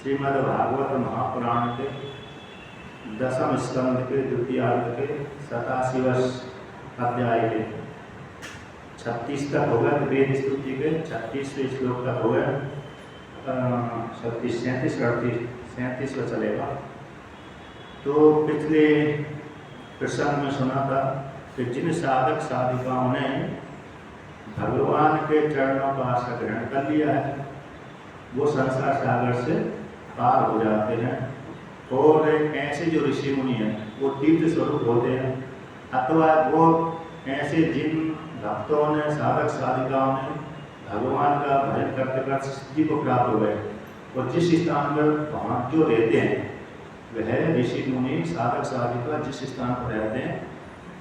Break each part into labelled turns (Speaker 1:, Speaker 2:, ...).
Speaker 1: श्रीमद्भागवत महापुराण के 10वें स्कंद के द्वितीयार्ध के 87वें अध्याय के 36 तक हो गए। वेद स्तुति के 36वें श्लोक तक हो गए। 37 37 चलेगा। तो पिछले प्रसंग में सुना था कि जिन साधक साधिकाओं ने भगवान के चरणों का आश्रय ग्रहण कर लिया है वो संसार सागर से पार हो जाते हैं। और ऐसे जो ऋषि मुनि हैं वो तीर्थ स्वरूप होते हैं, अथवा वो ऐसे जिन भक्तों ने साधक साधिकाओं ने भगवान का भजन करते करते सिद्धि को प्राप्त हो गए और जिस स्थान पर वहाँ जो रहते हैं वह ऋषि मुनि साधक साधिका जिस स्थान पर रहते हैं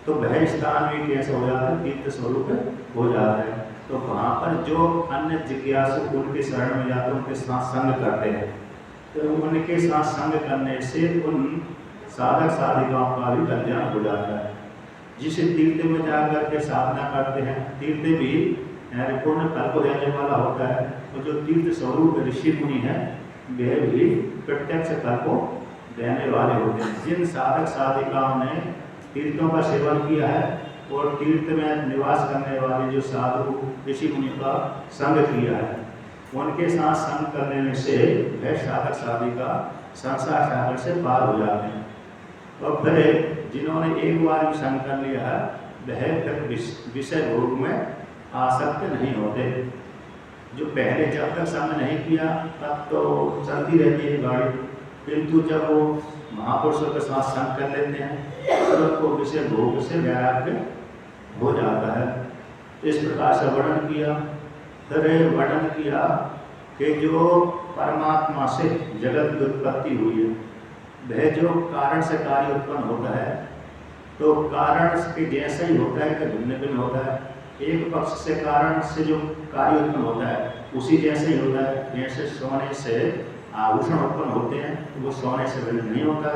Speaker 1: तो वह स्थान भी कैसे हो जाता है, तीर्थ स्वरूप हो जाता है। तो वहाँ पर जो अन्य जिज्ञासु उनके शरण में जाते हैं उनके साथ संग करते हैं, तो उनके साथ संग करने से उन साधक साधिकाओं का भी कल्याण हो जाता है। जिस तीर्थ में जाकर के साधना करते हैं तीर्थ भी पूर्ण फल को देने वाला होता है, तो जो तीर्थ स्वरूप ऋषि मुनि है वह भी प्रत्यक्ष फल को देने वाले होते हैं। जिन साधक साधिकाओं ने तीर्थों का सेवन किया है और तीर्थ में निवास करने वाले जो साधु ऋषि मुनि का संग किया है उनके साथ संग करने से वह साधक साधिका संसार सागर से पार हो जाते हैं। और फिर जिन्होंने एक बार भी संग कर लिया है वह फिर विषय भोग में आसक्त नहीं होते। जो पहले जब तक संग नहीं किया तब तो चलती रहती है गाड़ी, किंतु जब वो महापुरुषों के साथ संग कर लेते हैं तो उनको विषय भोग से वैराग्य हो जाता है। इस प्रकार से वर्णन किया। फिर वर्णन किया कि जो परमात्मा से जगत की उत्पत्ति हुई है वह जो कारण से कार्य उत्पन्न होता है तो कारण के जैसा ही होता है कि भिन्न भिन्न होता है। एक पक्ष से कारण से जो कार्य उत्पन्न होता है उसी जैसे ही होता है। जैसे सोने से आभूषण उत्पन्न होते हैं तो वो सोने से भिन्न नहीं होता,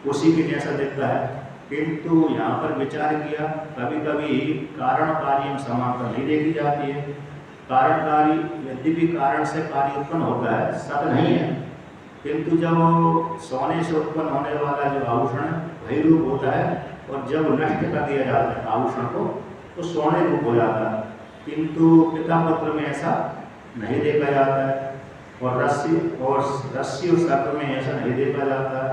Speaker 1: उसी के जैसा दिखता है। किंतु यहाँ पर विचार किया कभी कभी कारण कार्य में समानता नहीं देखी जाती है। कारण कार्य यद्यपि कारण से कार्य उत्पन्न होता है सत नहीं है, किंतु जब सोने से उत्पन्न होने वाला जो आभूषण वही रूप होता है और जब नष्ट कर दिया जाता है आभूषण को तो सोने रूप हो जाता है। किंतु पिता पुत्र में ऐसा नहीं देखा जाता है और रस्सी और सर्प में ऐसा नहीं देखा जाता है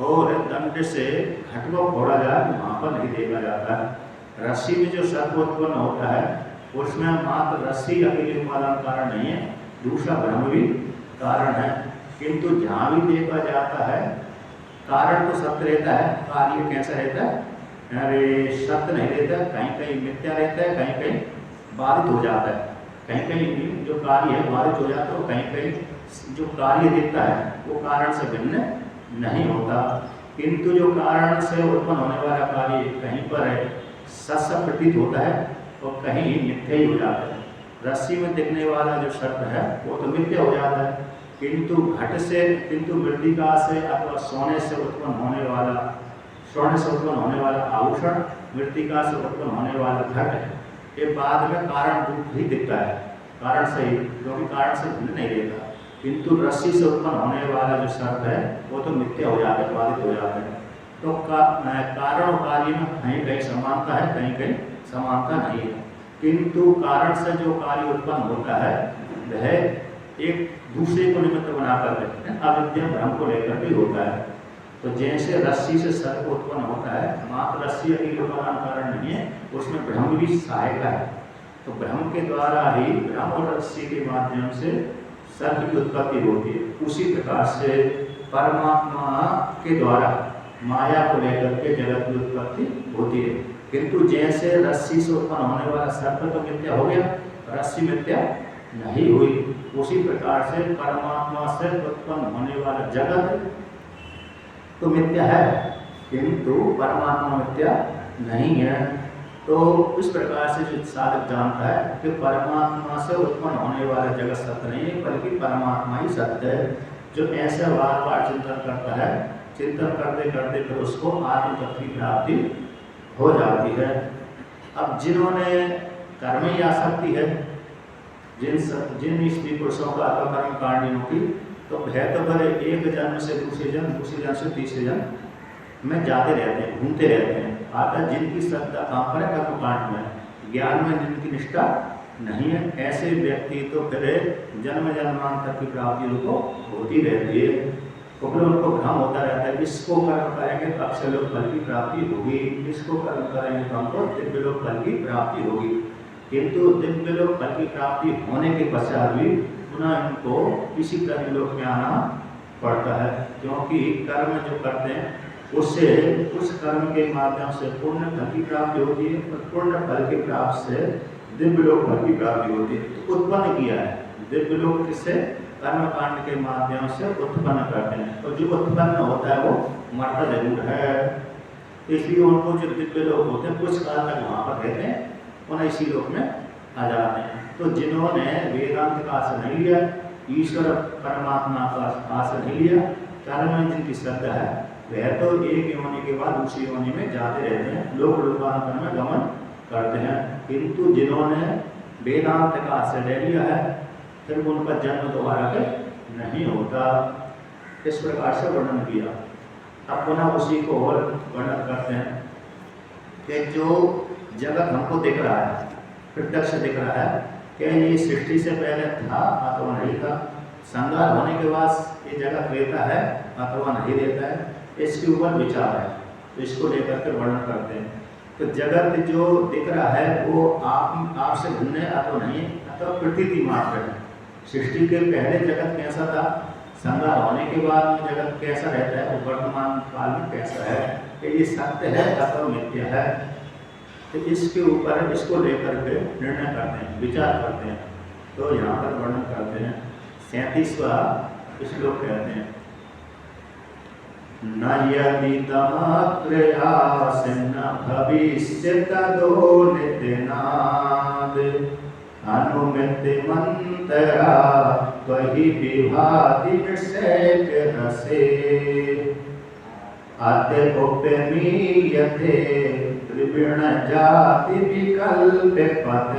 Speaker 1: और दंड से घट को फोड़ा जाए वहाँ पर नहीं देखा जाता है। रस्सी में जो सर्प उत्पन्न होता है उसमें मात्र रस्सी अकेले उपादान कारण नहीं है, दूसरा ब्रह्म भी कारण है। किंतु जहाँ भी देखा जाता है कारण तो सत्य रहता है, कार्य कैसा रहता है, अरे सत्य नहीं रहता, कहीं कहीं मिथ्या रहता है, कहीं कहीं बाधित हो जाता है। कहीं कहीं जो कार्य है बाधित हो जाता है और कहीं कहीं जो कार्य दिखता है वो कारण से भिन्न नहीं होता। किंतु जो कारण से उत्पन्न होने वाला कार्य कहीं पर है सत्य प्रतीत होता है और कहीं मिथ्या ही हो जाता है। रस्सी में दिखने वाला जो सर्प है वो तो मिथ्या हो जाता है, किंतु घट से किंतु मृतिका से अथवा सोने से उत्पन्न होने वाला आभूषण मृतिका से उत्पन्न होने वाला घट है ये बाद में कारण रूप ही दिखता है, कारण से ही, क्योंकि कारण से भिन्न नहीं रहता। किंतु रस्सी से उत्पन्न होने वाला जो सर्प है वो तो मिथ्या हो जाता है, बाधित हो जाता है। तो कारण और कार्य में कहीं कहीं समानता है, कहीं कहीं समानता नहीं है। किंतु कारण से जो कार्य उत्पन्न होता है वह एक दूसरे को निमित्त बनाकर अविद्या भ्रम को लेकर भी होता है। तो जैसे रस्सी से सर्प उत्पन्न होता है मात्र रस्सी अकेले उपादान कारण नहीं है, उसमें भ्रम भी सहायक है। तो भ्रम के द्वारा ही भ्रम और रस्सी के माध्यम से सर्प की उत्पत्ति होती है। उसी प्रकार से परमात्मा के द्वारा माया को लेकर के जगत की उत्पत्ति होती है। किंतु जैसे रस्सी से उत्पन्न होने वाला सर्प तो मिथ्या हो गया, रस्सी मिथ्या नहीं हुई, उसी प्रकार से परमात्मा से उत्पन्न होने वाला जगत तो मिथ्या है किंतु परमात्मा मिथ्या नहीं है। तो इस प्रकार से जो साधक जानता है कि परमात्मा से उत्पन्न होने वाला जगत सत्य नहीं है बल्कि परमात्मा ही सत्य है। जो ऐसा बार बार चिंतन करता है, चिंतन करते करते फिर उसको आत्म तत्व की प्राप्ति हो जाती है। अब जिन्होंने कर्म ही आसक्ति है, जिन स्त्री पुरुषों का अथवा कर्म कांडियों की तो है तो फिर एक जन्म से दूसरे जन्म से तीसरे जन्म में जाते रहते हैं, घूमते रहते हैं। अतः जिनकी श्रद्धा कहाँ पर है? कर्मकांड में, ज्ञान में जिनकी निष्ठा नहीं है, ऐसे व्यक्ति तो फिर जन्म जन्मांतर की प्राप्ति उनको होती रहती है। तो फिर उनको भ्रम होता रहता है, इसको कर्म करेंगे तो अक्षय लोक फल की प्राप्ति होगी, इसको कर्म करेंगे तो हमको दिव्य लोक फल की प्राप्ति होगी। किंतु दिव्य लोक फल की प्राप्ति होने के पश्चात भी पुनः इनको इसी कर्म लोक में आना पड़ता है, क्योंकि कर्म जो करते हैं उससे उस कर्म के माध्यम से पुण्य फल की प्राप्ति होती है, और पुण्य फल की प्राप्ति से दिव्य लोक फल की प्राप्ति होती है। तो उत्पन्न किया है दिव्य लोक किससे? कर्म कांड के माध्यम से उत्पन्न करते हैं, और जो उत्पन्न होता है वो मरता जरूर है, इसलिए उनको जो दिव्य लोक होते हैं कुछ काल तक वहाँ पर रहते हैं, उन्हें इसी लोक में आ जाते हैं। तो जिन्होंने वेदांत का आश्रय नहीं लिया, ईश्वर परमात्मा का आश्रय नहीं लिया, कर्म में जिनकी श्रद्धा है वह तो एक योनि के बाद दूसरी योनि में जाते रहते हैं, लोक लोकांतर में गमन करते हैं। किंतु जिन्होंने वेदांत का आश्रय ले लिया है फिर उनका जन्म दोबारा के नहीं होता। इस प्रकार से वर्णन किया। अब पुनः उसी को और वर्णन करते हैं कि जो जगत हमको दिख रहा है, प्रत्यक्ष दिख रहा है, कि ये सृष्टि से पहले था अथवा नहीं था, संहार होने के बाद ये जगत रहता है अथवा नहीं रहता है, इसके ऊपर विचार है। तो इसको लेकर के वर्णन करते हैं। तो जगत जो दिख रहा है वो आपसे भिन्न है अथवा नहीं, अथवा प्रतीति मात्र है। सृष्टि के पहले जगत कैसा था, संहार होने के बाद में जगत कैसा रहता है, वो वर्तमान काल में कैसा है, कि ये सत्य है अथवा मिथ्या है। तो इसके ऊपर इसको लेकर के निर्णय करते हैं, विचार करते हैं। तो यहाँ पर वर्णन करते हैं 37वां श्लोक कहते हैं, न यदिदमग्रयासन्न भविष्यतो नित्यनाद अनुमितिमन्तरा त्वयि विभाति विषयरसे अद्योप्यमीयते त्रिविणजाति विकल्पपतेर्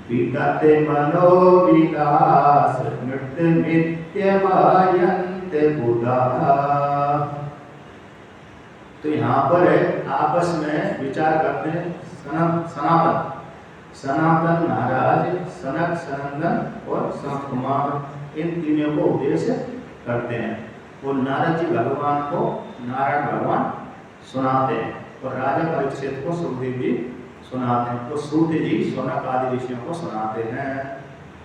Speaker 1: विगते मनोविलास मृत्युमित्यवायन्ते बुधाः। तो यहाँ पर आपस में विचार करते हैं सनातन महाराज, सनक, सनंदन और सनत कुमार, इन तीनों को उद्देश्य करते हैं। वो नारद जी भगवान को नारायण भगवान सुनाते हैं, और राजा परीक्षित को सुखदेव जी सुनाते हैं। तो सूत जी सौनक आदि ऋषियों को सुनाते हैं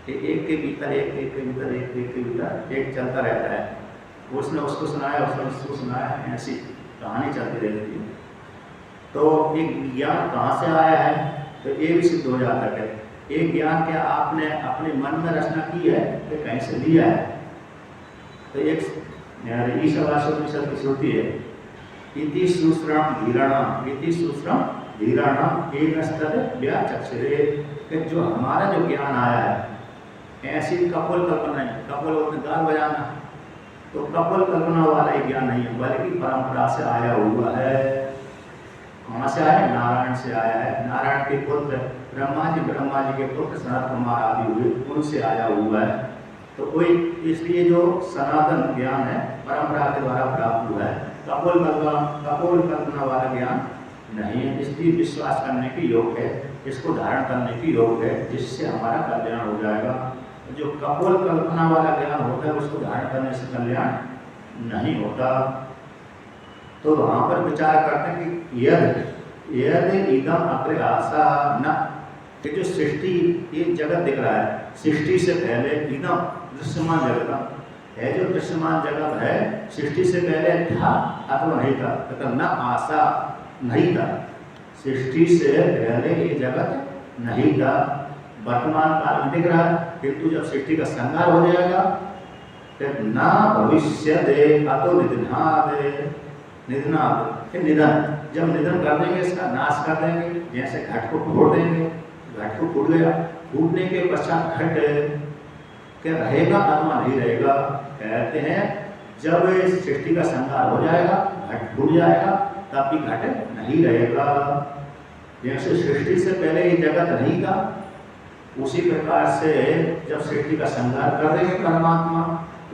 Speaker 1: कि एक के भीतर एक, एक के भीतर एक, एक के भीतर एक चलता रहता है। उसने उसको सुनाया, उसने उसको सुनाया, ऐसी कहानी चलती रहती है। तो एक ज्ञान कहाँ से आया है, तो ये भी सिद्ध हो जाता है। एक ज्ञान क्या आपने अपने मन में रचना की है कि कहीं से लिया है। तो एक ईशावास्योपनिषद की श्रुति है, इति सुश्रम धीराणाम, इति सुश्रम धीराणाम एकस्तद व्याचक्षरे, कि जो हमारा जो ज्ञान आया है ऐसी कपोल कल्पना है, कपोल होते गाल बजाना, तो कपोल कल्पना वाला एक ज्ञान नहीं है, बल्कि परंपरा से आया हुआ है। कहाँ से आया? नारायण से आया है। नारायण के पुत्र ब्रह्मा जी के पुत्र सनत कुमार आदि हुए, उनसे आया हुआ है। तो कोई इसलिए जो सनातन ज्ञान है परंपरा के द्वारा प्राप्त हुआ है, कपोल कल्पना वाला ज्ञान नहीं है। इसलिए विश्वास करने की योग्य है, इसको धारण करने की योग्य है, जिससे हमारा कल्याण हो जाएगा। जो कपोल कल्पना वाला ज्ञान होता है उसको धारण करने से कल्याण नहीं होता। तो वहाँ पर विचार करते हैं कि यद इदम अप्रयासा न, कि जो सृष्टि ये जगत दिख रहा है, सृष्टि से पहले इदम दृश्यमान जगत है, जो दृश्यमान जगत है सृष्टि से पहले था अथवा नहीं था, तो न आशा नहीं था, सृष्टि से पहले ये जगत नहीं था। वर्तमान काल में दिख रहा है, किंतु जब सृष्टि का संहार हो जाएगा तो ना भविष्य दे अतो निधनाद, निधन, जब निधन कर देंगे, इसका नाश कर देंगे, जैसे घट को फोड़ देंगे, घट को फूट गया, फूटने के पश्चात घट क्या रहेगा अथवा नहीं रहेगा। कहते हैं जब सृष्टि का संहार हो जाएगा, घट फूट जाएगा, तब भी घट नहीं रहेगा। जैसे सृष्टि से पहले ये जगत नहीं था, उसी प्रकार से जब सृष्टि का संहार कर देंगे परमात्मा,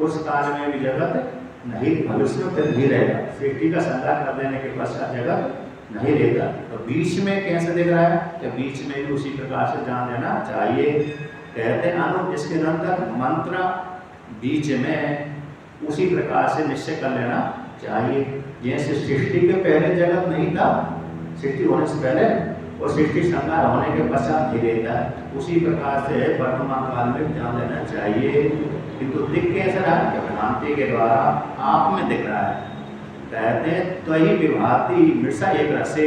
Speaker 1: उस काल में भी जगत नहीं, भविष्य में फिर नहीं रहेगा। सृष्टि का संहार कर देने के पश्चात जगत नहीं रहता। तो बीच में कैसे दिख रहा है कि बीच में भी उसी प्रकार से जान लेना चाहिए। कहते हैं अनु इसके अंतर मंत्र बीच में उसी प्रकार से निश्चय कर लेना चाहिए। जैसे सृष्टि के पहले जगत नहीं था, सृष्टि होने से पहले, और सृष्टि संहार होने के पश्चात नहीं रहता है, उसी प्रकार से वर्तमान काल में जान लेना चाहिए। किंतु दिख कैसे रहा है कि भ्रांति के द्वारा आप में दिख रहा है। कहते हैं त्वयि विभाति मृषा एक रस से,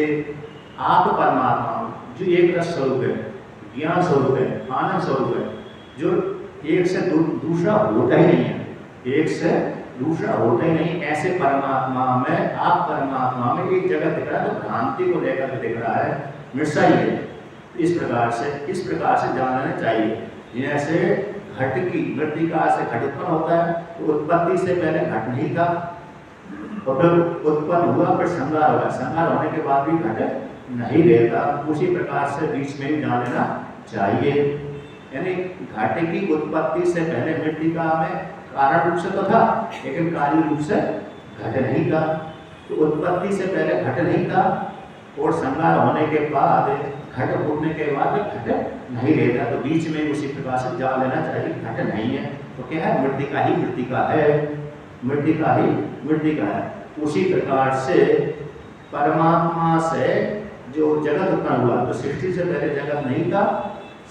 Speaker 1: आप परमात्मा जो एक रस स्वरूप है, ज्ञान स्वरूप है, आनंद स्वरूप है, जो एक से दूसरा होता ही नहीं है, एक से दूसरा होता ही नहीं, ऐसे परमात्मा में, आप परमात्मा में एक जगह दिख रहा है, तो भ्रांति को लेकर दिख रहा है, मृषा ही है। इस प्रकार से जान लेना चाहिए। जैसे घट की मृतिका से घट उत्पन्न होता है, तो उत्पत्ति से पहले घट नहीं था, और फिर उत्पन्न हुआ, फिर संहार होगा, संहार होने के बाद भी घट नहीं रहता। उसी प्रकार से बीच में ही जान लेना चाहिए। यानी घट की उत्पत्ति से पहले मृतिका में कारण रूप से तो था, लेकिन कार्य रूप से घट नहीं था। तो उत्पत्ति से पहले घट नहीं था, और संहार होने के बाद घट फूटने के बाद घट नहीं रहता। तो बीच में उसी प्रकार से जान लेना चाहिए, घट नहीं है। तो क्या है, मृतिका ही मृतिका है, मृतिका ही मृतिका है। उसी प्रकार से परमात्मा से जो जगत उत्पन्न हुआ, तो सृष्टि से पहले जगत नहीं था,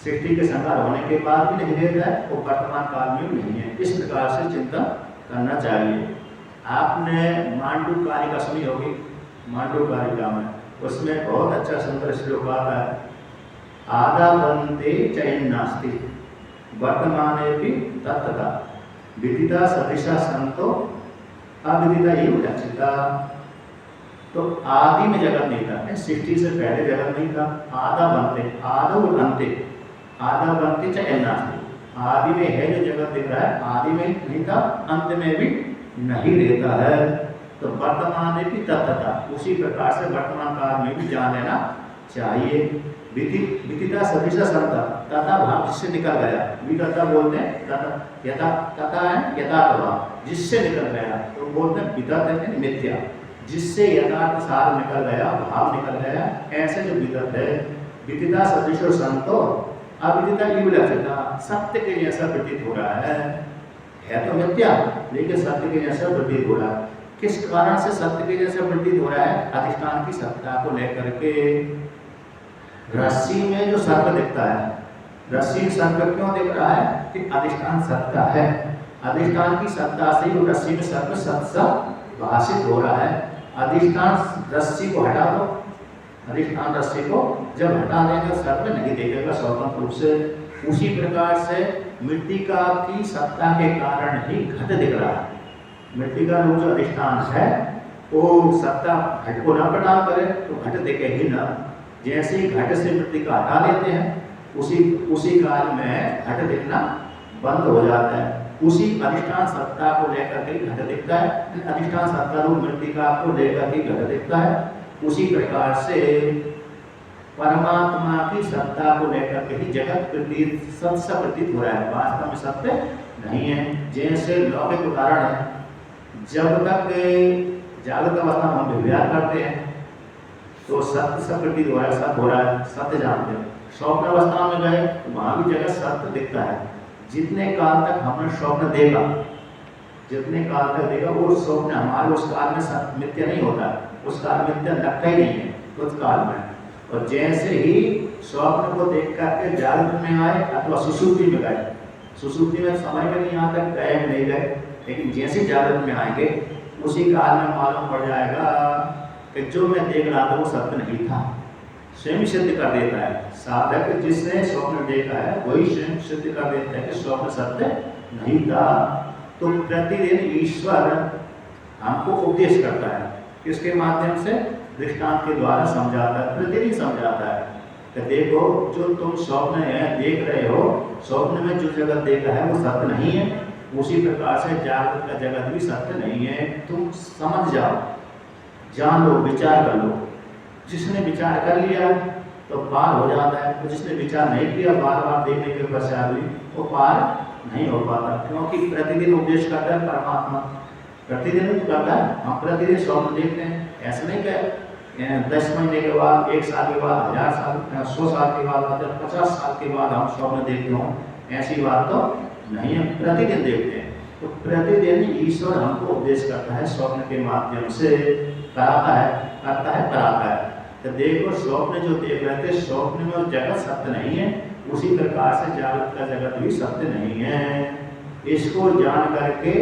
Speaker 1: सृष्टि के संहार होने के बाद भी नहीं रहता है, और वर्तमान काल में भी नहीं है। इस प्रकार से चिंतन करना चाहिए। आपने मांडूकारिका सुनी होगी, मांडूकारिका में उसमें बहुत अच्छा सुंदर श्लोक आता है, आदा बनते चयन नास्ति वर्तमाने भी तत्तथा विदिता सदृशा संतो अविदिता एव लक्षिता। तो आदि में जगत नहीं था, सृष्टि से पहले जगत नहीं था। आदा बनते, आदो बनते, आदा बनते चयन नास्ति, आदि में है जो जगत दिख रहा है, आदि में नहीं था, अंत में भी नहीं रहता है। तो वर्तमान में भी तत्तथा, उसी प्रकार से वर्तमान काल में भी जान लेना चाहिए। विदिता सदृशा संता, तथा भाव जिससे निकल गया, विदिता बोलते हैं तथा, यथा तथा है यथार्थ भाव, जिससे निकल गया, तो बोलते हैं विदत है मिथ्या, जिससे यथार्थ सार निकल गया, भाव निकल गया, ऐसे जो विदत है। विदिता सदृशो संतो अविदिता इव लक्षिता, सत्य के जैसा प्रतीत हो रहा है तो मिथ्या, लेकिन सत्य के जैसा प्रतीत हो रहा है। किस कारण से सत्य के जैसा प्रतीत हो रहा है? अधिष्ठान की सत्ता को लेकर के। रस्सी में जो सर्प दिखता है, रस्सी सर्प क्यों दिख रहा है? कि अधिष्ठान सत्ता है, अधिष्ठान की सत्ता से ही रस्सी में सर्प सत्सा भाषित हो रहा है। अधिष्ठान रस्सी को हटा दो, अधिष्ठान रस्सी को जब हटा देगा सर्प नहीं देखेगा स्वतंत्र रूप से। उसी प्रकार से मृतिका की सत्ता के कारण ही घट दिख रहा है। मृतिका रूप जो अधिष्ठान है वो सत्ता घट को न प्रदान करे तो घट दिखे ही न। जैसे ही घट से मृतिका हटा लेते हैं उसी काल में घट दिखना बंद हो जाता है। उसी अधिष्ठान सत्ता को लेकर के घट दिखता है, अधिष्ठान सत्ता रूप मृतिका को लेकर के घट दिखता है। उसी प्रकार से परमात्मा की सत्ता को लेकर के ही जगत प्रतीत सत्य प्रतीत हो रहा है, वास्तव में सत्य नहीं है। जैसे लौकिक उदाहरण है, जब तक जागृत अवस्था में हम व्यवहार करते हैं तो सत्य सब प्रतीत हो रहा है, सत्य हो रहा है, सत्य जानते हैं। स्वप्न अवस्था में गए तो वहां भी जगत सत्य दिखता है। जितने काल तक हमने स्वप्न देखा, जितने काल तक देखा वो स्वप्न हमारे उस काल में मिथ्या नहीं होता, उस काल में मिथ्या लगता ही नहीं है कुछ काल में। और जैसे ही स्वप्न को देख करके जागृत में आए अथवा सुषुप्ति में गए, सुषुप्ति में समय में नहीं यहाँ तक गए नहीं गए, लेकिन जैसे जागृत में आएंगे उसी काल में मालूम पड़ जाएगा कि जो मैं देख रहा था वो सत्य नहीं था। स्वयं सिद्ध कर देता है साधक, जिसने स्वप्न देखा है वही स्वयं सिद्ध कर देता है कि स्वप्न सत्य नहीं था। तो प्रतिदिन ईश्वर हमको उपदेश करता है, किसके माध्यम से? दृष्टांत के द्वारा समझाता है, प्रतिदिन समझाता है कि देखो जो तुम स्वप्न है देख रहे हो, स्वप्न में जो जगत देखा है वो सत्य नहीं है। उसी प्रकार से जागृत का जगत भी सत्य नहीं है। तुम समझ जाओ, जान लो, विचार कर लो। जिसने विचार कर लिया तो पार हो जाता है। तो जिसने विचार नहीं किया बार बार देखने के पश्चात भी वो पार नहीं हो पाता, क्योंकि प्रतिदिन उपदेश करता है परमात्मा, प्रतिदिन करता है। हम प्रतिदिन स्वप्न देखते हैं, ऐसा नहीं कि 10 महीने के बाद, 1 साल के बाद, 1000 साल, 100 साल के बाद, 50 साल के बाद हम स्वप्न देखते हो, ऐसी बात तो नहीं है, प्रतिदिन देखते हैं। तो प्रतिदिन ईश्वर हमको उपदेश करता है स्वप्न के माध्यम से, कराता है, करता है, कराता है। तो देखो स्वप्न जो देख रहे थे, स्वप्न में जगत सत्य नहीं है, उसी प्रकार से जागृत का जगत भी सत्य नहीं है। इसको जान करके,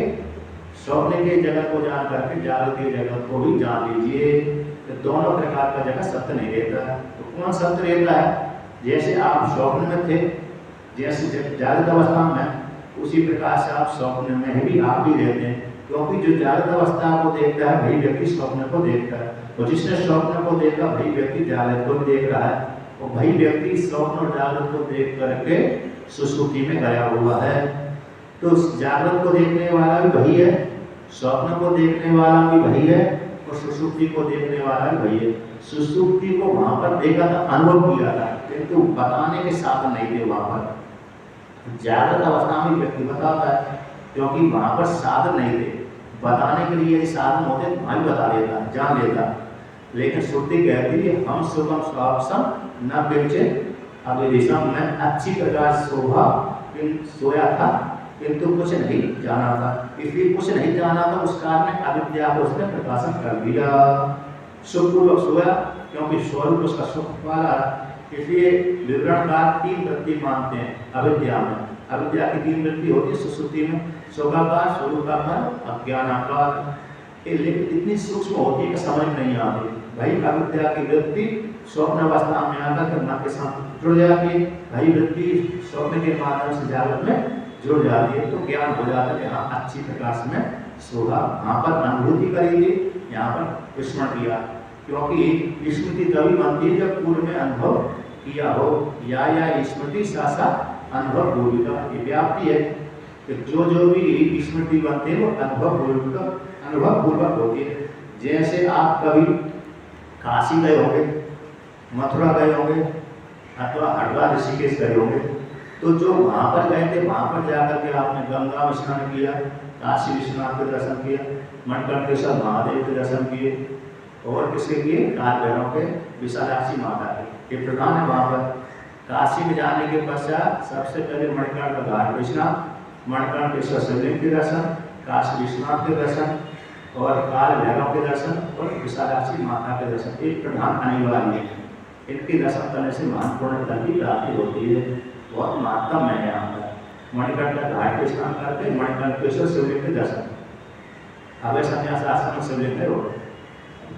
Speaker 1: स्वप्न के जगत को जान करके जागृत के जगत को भी जान लीजिए। तो दोनों प्रकार का जगत सत्य नहीं रहता है। तो कौन सत्य रहता है? जैसे आप स्वप्न में थे, जैसे जागृत अवस्था में, उसी प्रकार से आप स्वप्न में भी आप भी रहते हैं, क्योंकि जो जागृत अवस्था को देखता है वही व्यक्ति स्वप्न को देखता है, और जिसने स्वप्न को देखा वही व्यक्ति जागृत को देख रहा है, और वही व्यक्ति स्वप्न और जागृत को देख करके सुषुप्ति में गया हुआ है। तो जागृत को देखने वाला भी वही है, स्वप्न को देखने वाला भी वही है, और सुषुप्ति को देखने वाला भी वही है। सुषुप्ति को वहां पर देखा था, अनुभव किया था, किंतु बताने के साधन नहीं थे वहां पर। जागृत अवस्था में व्यक्ति बताता है, क्योंकि वहां पर साधन नहीं थे। बताने के लिए यदि साधन होते तो भाई बता देता, जान लेता। लेकिन श्रुति कहती है हम सुगम स्वापसम न बिरचे अविदिशम, मैं अच्छी प्रकार सोया था किंतु कुछ नहीं जाना था। इसलिए कुछ नहीं जाना था, उस कारण अविद्या को उसने प्रकाशन कर दिया। सुखपूर्वक सोया, क्योंकि स्वरूप उसका सुख वाला, इसलिए विवरणकार 3 वृत्ति मानते हैं अविद्या में। अविद्या की 3 वृत्ति होती है सुषुप्ति में, शोकाकार, स्वरूपाकार, अज्ञानाकार। लेकिन इतनी सूक्ष्म होती है कि समझ नहीं आती। भाई अविद्या की वृत्ति स्वप्न अवस्था में आकर के मन के साथ जुड़ जाती है, भाई वृत्ति स्वप्न के माध्यम से जागृत में जुड़ जाती है, तो ज्ञान हो जाता है। यहाँ अच्छी प्रकार से मैं सोहा, वहाँ पर अनुभूति करी थी, यहाँ पर स्मरण किया, क्योंकि स्मृति तभी बनती है जब पूर्व में अनुभव किया हो। या स्मृति साथ अनुभव पूर्व का ये व्याप्ति है कि जो भी स्मृति बनते हैं वो अनुभव पूर्वक होती है। जैसे आप कभी काशी गए होंगे, मथुरा गए होंगे, अथवा हरिद्वार ऋषिकेश गए होंगे, तो जो वहाँ पर गए थे वहाँ पर जाकर के आपने गंगा में स्नान किया, काशी विश्वनाथ के दर्शन किया, मणिकर्णेश्वर महादेव के दर्शन किए, और किसके किए? काल भैरव के, विशालाक्षी माता के, ये प्रधान है वहाँ पर। काशी में जाने के पश्चात सबसे पहले मणिकर्ण का घाट विश्वनाथ, मणिकर्णेश्वर शिवलिंग के दर्शन, काशी विश्वनाथ के दर्शन, और काल भैरव के दर्शन, और विशालाक्षी माता के दर्शन, एक प्रधान अनिवार्य है। इनके दर्शन करने से महत्वपूर्ण फल की प्राप्ति होती है, बहुत महत्व है यहाँ पर। मणिकर्ण का घाट पे स्नान करके मणिकर्णेश्वर शिवलिंग के दर्शन, अभय संन्यास आश्रम शिवलिंग है, वो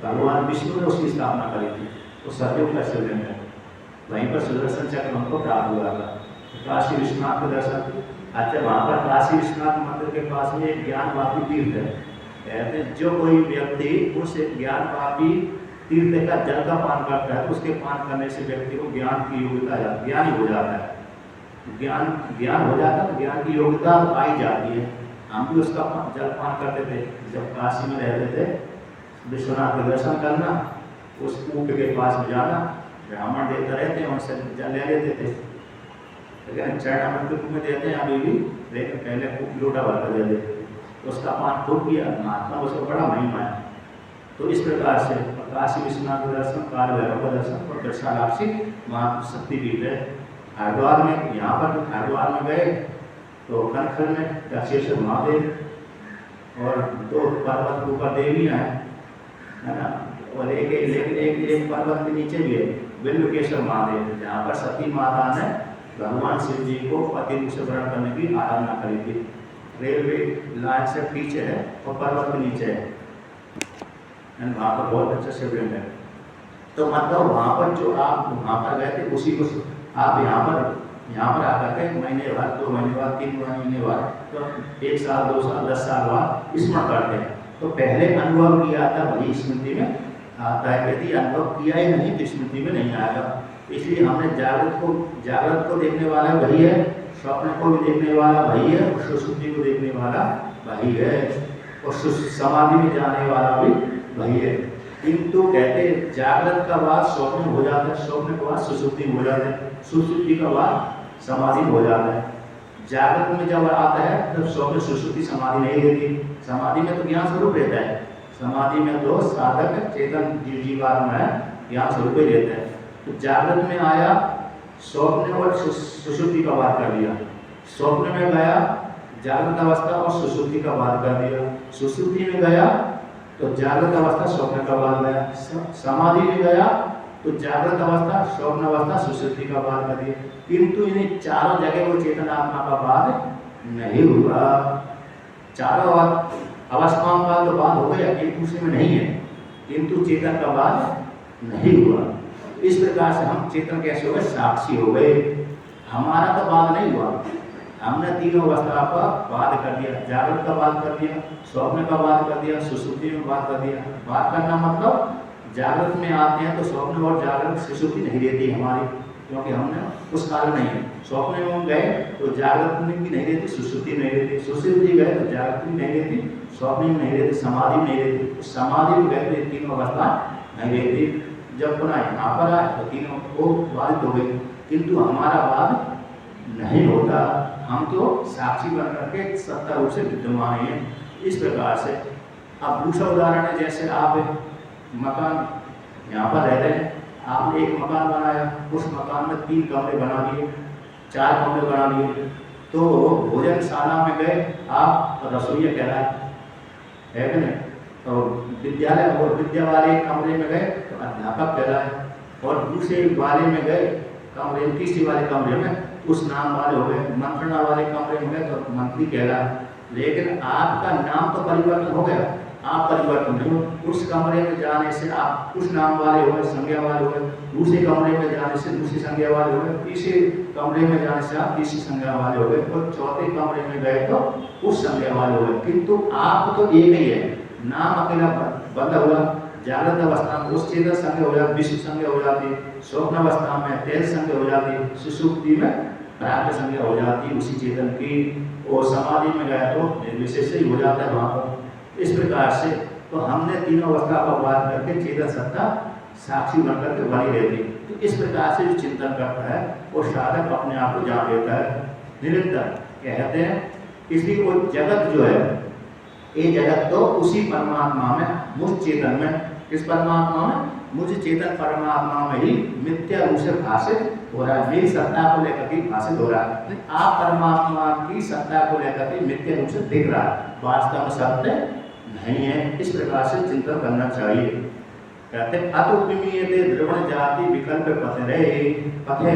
Speaker 1: भगवान विष्णु ने उसकी स्थापना करी थी, वो सतयुग का शिवलिंग है। वहीं पर सुदर्शन चक्र हमको प्राप्त हुआ था। काशी विश्वनाथ के दर्शन, अच्छा वहाँ पर काशी विश्वनाथ मंदिर के पास में एक ज्ञानवापी तीर्थ है। कहते हैं जो कोई व्यक्ति उस ज्ञानवापी तीर्थ का जल का पान करता है, तो उसके पान करने से व्यक्ति को ज्ञान की योग्यता, ज्ञानी हो जाता है। ज्ञान हो जाता है तो ज्ञान की योग्यता आई जाती है। हम भी उसका जल पान करते थे जब काशी में रहते थे। विश्वनाथ के दर्शन करना, उस कूप के पास में जाना, ब्राह्मण देते रहते हैं, उनसे जल ले लेते थे। लेकिन चरणामृत के रूप में देते हैं अभी भी, लेकिन पहले कूप लोटा भर कर देते थे, तो उसका पान खूब किया, महात्मा उसका बड़ा महिमा है। तो इस प्रकार से काशी विश्वनाथ का दर्शन, काल भैरव का दर्शन, और विशालाक्षी मां शक्तिपीठ है। हरिद्वार में, यहाँ पर हरिद्वार में गए तो कनखल में दक्षेश्वर महादेव और 2 पर्वत के ऊपर देवियाँ हैं, है ना, और एक पर्वत के नीचे भी है बिल्वकेश्वर महादेव, जहाँ पर सती माता ने भगवान शिव जी को पति रूप से ग्रहण करने की आराधना करी थी। रेलवे लाइन से पीछे है और पर्वत के नीचे है, वहाँ पर बहुत अच्छा शिवलिंग है। तो मतलब वहाँ पर जो आप वहाँ पर गए थे उसी को आप यहाँ पर आकर के महीने बाद, 2 महीने बाद, 3 महीने बाद, तो 1 साल, 2 साल, 10 साल बाद स्मरण करते हैं। तो पहले अनुभव किया था वही स्मृति में आता है, यदि अनुभव किया ही नहीं तो स्मृति में नहीं आएगा। इसलिए हमने जागृत को देखने वाला वही है, स्वप्न को भी देखने वाला वही है, और सुषुप्ति को देखने वाला वही है, और समाधि में जाने वाला भी वही है। किंतु कहते जागृत का बाद स्वप्न हो जाता है, स्वप्न के बाद सुषुप्ति हो जाता है, सुषुप्ति का बाद समाधि हो जाता है। जागृत में जब आता है तब स्वप्न सुषुप्ति समाधि नहीं रहती। समाधि में तो ज्ञान स्वरूप रहता है, समाधि में तो साधक चेतन जीवात्मा है, ज्ञान स्वरूप ही रहता है। तो जागृत में आया, स्वप्न और सुषुप्ति का बात कर दिया, स्वप्न में गया जागृत अवस्था और सुषुप्ति का बात कर दिया, सुषुप्ति में गया तो जागृत अवस्था स्वप्न का बाद गया, समाधि में गया तो जागृत अवस्था स्वप्न अवस्था सुषुप्ति का बाद कर दिया। किंतु इन चारों जगह वो चेतन आत्मा का बाद नहीं हुआ। चारों अवस्थाओं का तो बाद हो गया, एक दूसरे में नहीं है, किंतु चेतन का बाद नहीं हुआ। इस प्रकार से हम चेतन कैसे हो गए, साक्षी हो गए। हमारा तो बाद नहीं हुआ, हमने तीनों अवस्था का बाद कर दिया, जागृत का बाद कर दिया, स्वप्न का बाद कर दिया, सुषुप्ति में बात कर दिया। बात करना मतलब जागृत में आते हैं तो स्वप्न और जागृत सुषुप्ति नहीं रहती हमारी, क्योंकि हमने उस काल नहीं है। स्वप्न में गए तो जागृत में भी नहीं रहती, सुषुप्ति नहीं रहती, सुषुप्ति गए तो जागृत भी नहीं रहती, स्वप्न में नहीं रहती, समाधि में नहीं रहती। समाधि में गए तो ये तीनों अवस्था नहीं रहती। जब पुनः यहाँ पर आए तो तीनों को बाधित हो गई, किंतु हमारा बाद नहीं होता, हम तो साक्षी बन करके सत्ता रूप से विद्यमान है। इस प्रकार से अब दूसरा उदाहरण है, जैसे आप मकान यहाँ पर रहते हैं, आपने एक मकान बनाया, उस मकान में 3 कमरे बना दिए, 4 कमरे बना दिए, तो भोजनशाला में गए आप रसोईया कहलाए, है कि नहीं? तो विद्यालय और विद्या वाले कमरे में गए तो अध्यापक कहलाए, और दूसरे वाले में गए कमरे, तीसरे वाले कमरे में उस नाम वाले हो गए, मंत्रणा वाले कमरे में गए तो मंत्री कहलाए। लेकिन आपका नाम तो परिवर्तन हो गया, आप परिवर्तन नहीं हो। उस कमरे में जाने से आप उस नाम वाले हो गए, संज्ञा वाले हो गए, दूसरे कमरे में जाने से दूसरी संज्ञा वाले हो गए, तीसरे कमरे में जाने से आप तीसरी संज्ञा वाले हो गए, और चौथे कमरे में गए तो उस संज्ञा वाले हो गए। किंतु आप तो एक ही है, नाम अकेला बदला हुआ। जागृत अवस्था में उस चेतन संज्ञा हो जाती, विश्व संज्ञा हो जाती, स्वप्न अवस्था में तेज संज्ञा हो जाती, सुषुप्ति में प्राप्त संज्ञा हो जाती उसी चेतन की, और समाधि में गया तो निर्विशेष ही हो जाता है वहाँ पर। इस प्रकार से तो हमने तीनों अवस्था का बात करके चेतन सत्ता साक्षी बनकर के बनी रहती। तो इस प्रकार से जो चिंतन करता है वो साधक अपने आप को जान लेता है निरंतर, कहते हैं। इसलिए वो जगत जो है, ये जगत तो उसी परमात्मा में, मुझ चेतन में, इस परमात्मा में, मुझ चेतन परमात्मा में ही मिथ्या रूप से भाषित हो रहा है। मेरी सत्ता को लेकर के भाषित हो रहा है, आप परमात्मा की सत्ता को लेकर के मिथ्या रूप से दिख रहा है, वास्तव में सत्य नहीं है। इस प्रकार से चिंतन करना चाहिए। कहते अतुपमीयते द्रवण जाति विकल्प पथे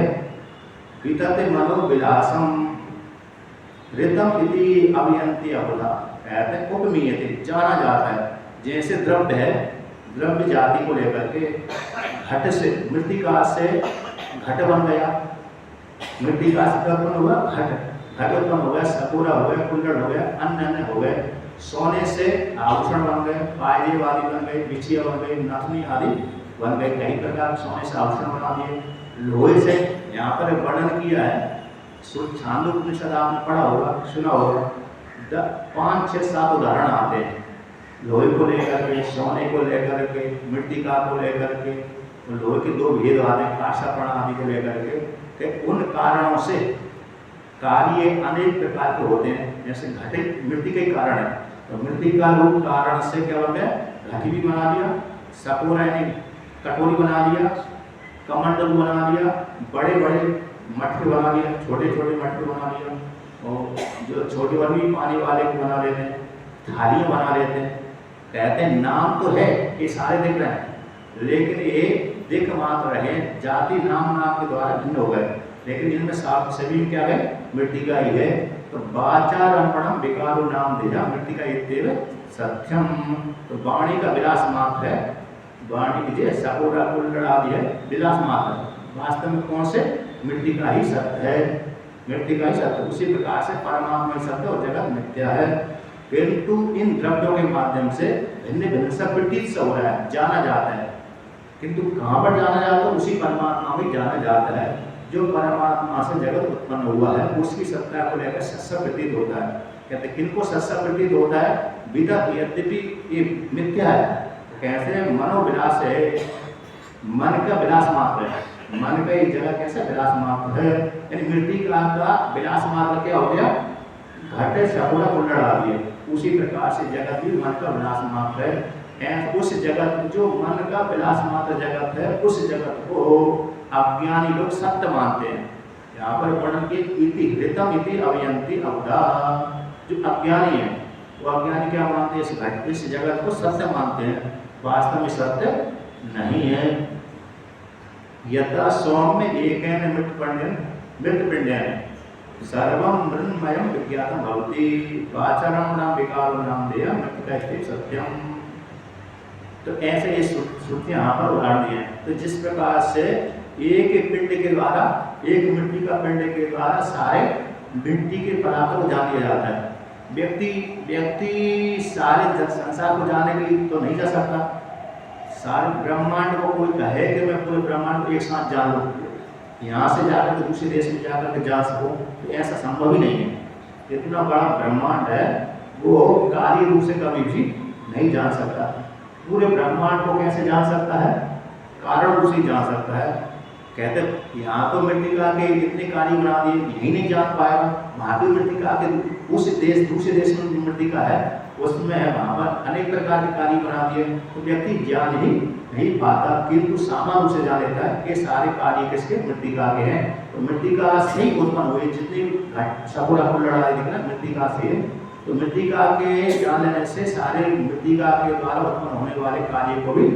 Speaker 1: वितते मनो विलासम ऋतम इति अभियंति अबुधा। कहते हैं उपमीयते, जाना जाता है। जैसे द्रव्य है, द्रव्य जाति को लेकर के घट से, मृतिका से घट बन गया, मृतिका से क्या उत्पन्न हुआ, घट उत्पन्न हो गया, सपूरा हो गया, कुंडल हो गया, अन्य अन्य हो गए। सोने से आभूषण बन गए, पायले आदि बन गए, बिछिया बन गई, नथनी आदि बन गए, कई प्रकार सोने से आभूषण बना दिए। लोहे से यहाँ पर वर्णन किया है, छांदोपनिषद आपने पढ़ा होगा, सुना होगा, 5, 6, 7 उदाहरण आते हैं लोहे को लेकर के, सोने को लेकर के, मृतिका को लेकर के। तो लोहे के 2 भेद आते हैं, काशापण आदि को लेकर के। उन कारणों से कार्य अनेक प्रकार के होते हैं। जैसे घटित मृत्यु के कारण है, तो मृत्यु का रूप कारण से क्या बन गया, घटी भी बना दिया, सपूरा यानी कटोरी बना दिया, कमंडल बना दिया, बड़े बड़े मटके बना दिया, छोटे छोटे मटके बना दिया, और जो छोटे वाली पानी वाले को बना लेते हैं, थालियाँ बना लेते हैं। कहते हैं नाम तो है, ये सारे दिख रहे हैं, लेकिन ये दिख मात्र रहे, जाति नाम के द्वारा भिन्न हो गए, लेकिन इनमें सभी क्या है, मृतिका ही है। तो वाचारंपणम विकारो नाम दिया मृतिका इत्येव सत्यम। तो वाणी का विलास मात्र है, वाणी की जैसे सपूरा कुंडल आदि है, विलास मात्र, वास्तव में कौन से, मृतिका ही सत्य है, मृतिका ही सत्य। उसी प्रकार से परमात्मा ही सत्य और जगत मिथ्या है। किंतु इन द्रव्यों के माध्यम से भिन्न भिन्न सब प्रतीत से हो रहा है, जाना जाता है, किंतु कहाँ पर जाना जाता है, उसी परमात्मा में जाना जाता है। जो परमात्मा से जगत उत्पन्न हुआ है उसकी सत्ता को लेकर सत्य प्रतीत होता है। कहते किनको सत्य प्रतीत होता है, विदत यद्यपि ये मिथ्या है, कैसे मनोविलास है, मन का विलास मात्र है, मन का एक जगह कैसे विलास मात्र है, यानी मृतिका का विलास मात्र क्या हो गया, घट सकुला कुंडल आदि है। उसी प्रकार से जगत भी मन का विलास मात्र है। उस जगत जो मन का विलास मात्र जगत है, उस जगत को अज्ञानी लोग सत्य मानते हैं। यहाँ पर वर्णन के इति हृतम इति अवयंती अवधा, जो अज्ञानी है वो अज्ञानी क्या मानते हैं, इस घट इस जगत को सत्य मानते हैं, वास्तव में सत्य नहीं है। यथा सौम्य एकेन मृतपिंडेन सर्वं मृन्मयं विज्ञातं भवति वाचरं नाम विकारो नाम देय मृतिका इति सत्यम। तो ऐसे ये श्रुतियां यहाँ पर उदाहरण दिए हैं। तो जिस प्रकार से एक पिंड के द्वारा, एक मिट्टी का पिंड के द्वारा सारे मिट्टी के पदार्थों को जान लिया जाता है। व्यक्ति सारे संसार को जानने के लिए तो नहीं जा सकता। सारे ब्रह्मांड को कोई कहे कि मैं पूरे ब्रह्मांड को एक साथ जान लूँ, यहाँ से जाकर के दूसरे देश में जाकर के जान सकूँ, तो ऐसा संभव ही नहीं है। इतना बड़ा ब्रह्मांड है, वो कार्य रूप से कभी भी नहीं जान सकता। पूरे ब्रह्मांड को कैसे जान सकता है, कारण रूप से जान सकता है। कहते यहाँ तो मृतिका के इतने कार्य बना दिए, यही नहीं जान पाएगा। वहाँ भी मृतिका के उस देश दूसरे देश में मृतिका है, उसमें वहाँ पर अनेक प्रकार के कार्य बना दिए, तो व्यक्ति ज्ञान ही नहीं पाता, किंतु सामान्य रूप से जान लेता है कि सारे कार्य किसके, मृतिका के हैं। तो मृतिका से ही उत्पन्न हुए जितने सकुला कुल्लड़ आदि दिख रहा है, मृतिका से। तो मृतिका के जान लेने से सारे मृतिका के द्वारा उत्पन्न होने वाले कार्य को भी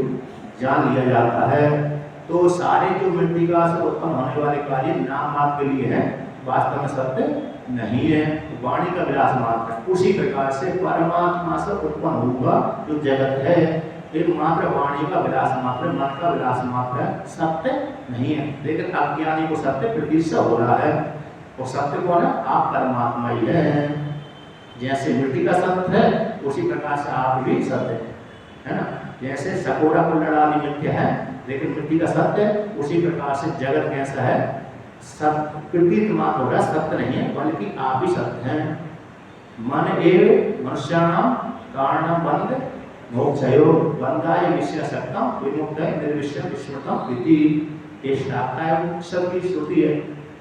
Speaker 1: जान लिया जाता है। तो सारे जो मृतिका से उत्पन्न होने वाले कार्य नाम मात्र के लिए हैं, वास्तव में सत्य नहीं है, वाणी का विलास मात्र है। उसी प्रकार से परमात्मा से उत्पन्न हुआ जो जगत है, एक मात्र वाणी का विलास मात्र, मन का विलास मात्र है, सत्य नहीं है। लेकिन अज्ञानी को सत्य प्रतीत हो रहा है। और सत्य कौन है, आप परमात्मा ही है। जैसे मृतिका सत्य है, उसी प्रकार से आप भी सत्य है ना। जैसे सकोरा कुल्लड़ आदि मिथ्या है, लेकिन मृतिका सत्य है, उसी प्रकार से जगत कैसा है, सब प्रतीत मात्र हो रहा, सत्य नहीं है, बल्कि आप ही सत्य हैं। मन एव मनुष्याणाम कारणम बंध मोक्षयो बंधाय विषय सक्तम विमुक्ताय निर्विषय विस्मृतम इति। ये शाक्ताय उपनिषद की श्रुति है,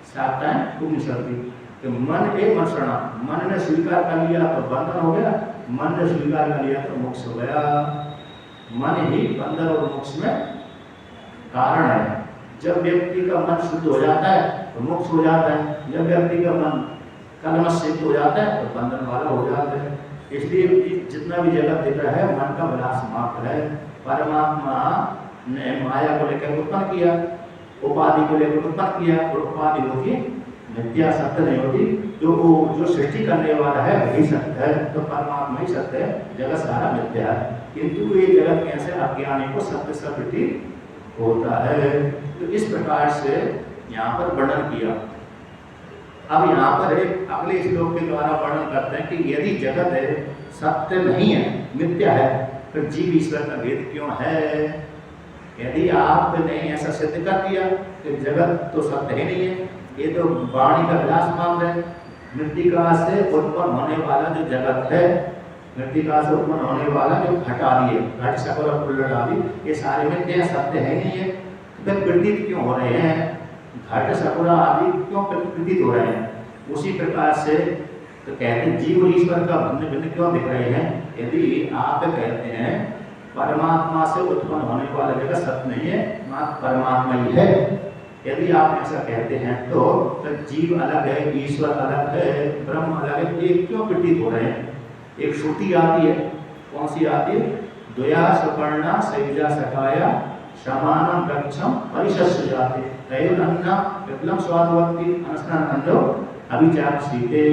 Speaker 1: शाक्ताय उपनिषद की। तो मन एव मनुष्याणाम, मन ने स्वीकार कर लिया तो बंधन हो गया, मन ने स्वीकार कर लिया तो मोक्ष हो गया। मन ही बंधन और मोक्ष में कारण है। जब व्यक्ति का मन शुद्ध हो जाता है तो मोक्ष हो जाता है, जब व्यक्ति का मन कलमश सिद्ध हो जाता है तो बंधन वाला हो जाता है। इसलिए जितना भी जगत दिख रहा है मन का विलास मात्र है। परमात्मा ने माया को लेकर उत्पन्न किया, उपाधि को लेकर उत्पन्न किया, और उपाधि होती मिथ्या, सत्य नहीं होती। जो सृष्टि करने वाला है वही सत्य है, तो परमात्मा ही सत्य है, जगत सारा मिथ्या है। किंतु ये जगत कैसे अज्ञानी को सत्य सा प्रतीत होता है। तो इस प्रकार से यहाँ पर वर्णन किया। अब यहाँ पर एक अगले श्लोक के द्वारा वर्णन करते हैं कि यदि जगत है सत्य नहीं है, मिथ्या है, फिर जीव ईश्वर का भेद क्यों है। यदि आपने ऐसा सिद्ध कर दिया कि जगत तो सत्य ही नहीं है, ये तो वाणी का विलास मात्र है, मृतिका से उत्पन्न होने वाला जो जगत है, मृतिका से उत्पन्न होने वाला जो घट आदि है, घट सकल और कुल्लड़ आदि, ये सारे मिथ्या सत्य है नहीं है, तो फिर प्रतीत क्यों हो रहे हैं, घट सकल आदि क्यों प्रतीत हो रहे हैं। उसी प्रकार से तो कहते हैं जीव और ईश्वर का भिन्न भिन्न क्यों दिख रहे हैं। यदि आप कहते हैं परमात्मा से उत्पन्न होने वाला जगत सत्य नहीं है, मात्र परमात्मा ही है, यदि आप ऐसा कहते हैं तो जीव अलग है, ईश्वर अलग है, ब्रह्म अलग है, ये क्यों प्रतीत हो रहे हैं। एक श्रुति आती है, कौन सी आती है, द्वया सुपर्णा सयुजा सखाया समानम वृक्षम परिशस्य जाते तयोरन्ना विप्लम स्वादवती अनस्नानंदो अभिचार सीते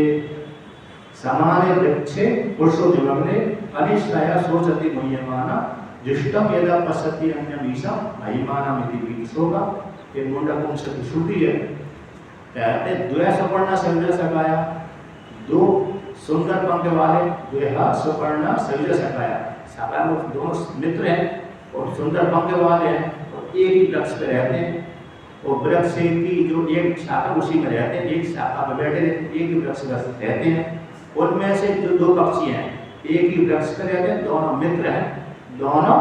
Speaker 1: समाने वृक्षे पुरुषो निमग्ने अनिश्चया सोचति मुह्यमाना जुष्टम यदा पश्यति अन्यमीशम महिमानम इति विशोका। ये मुंडकोपनिषद की श्रुति है। कहते द्वया सुपर्णा सयुजा सखाया, दो सुंदर पंख वाले, द्वया सुपर्णा सयुजा सखाया, सखा दोनों मित्र हैं और सुंदर पंख वाले हैं और एक ही वृक्ष पे रहते हैं, और वृक्ष की जो एक शाखा उसी में रहते हैं, एक शाखा पे बैठे रहते हैं, एक ही वृक्ष पर रहते हैं। उनमें से जो दो पक्षी हैं एक ही वृक्ष पे रहते हैं, दोनों मित्र हैं, दोनों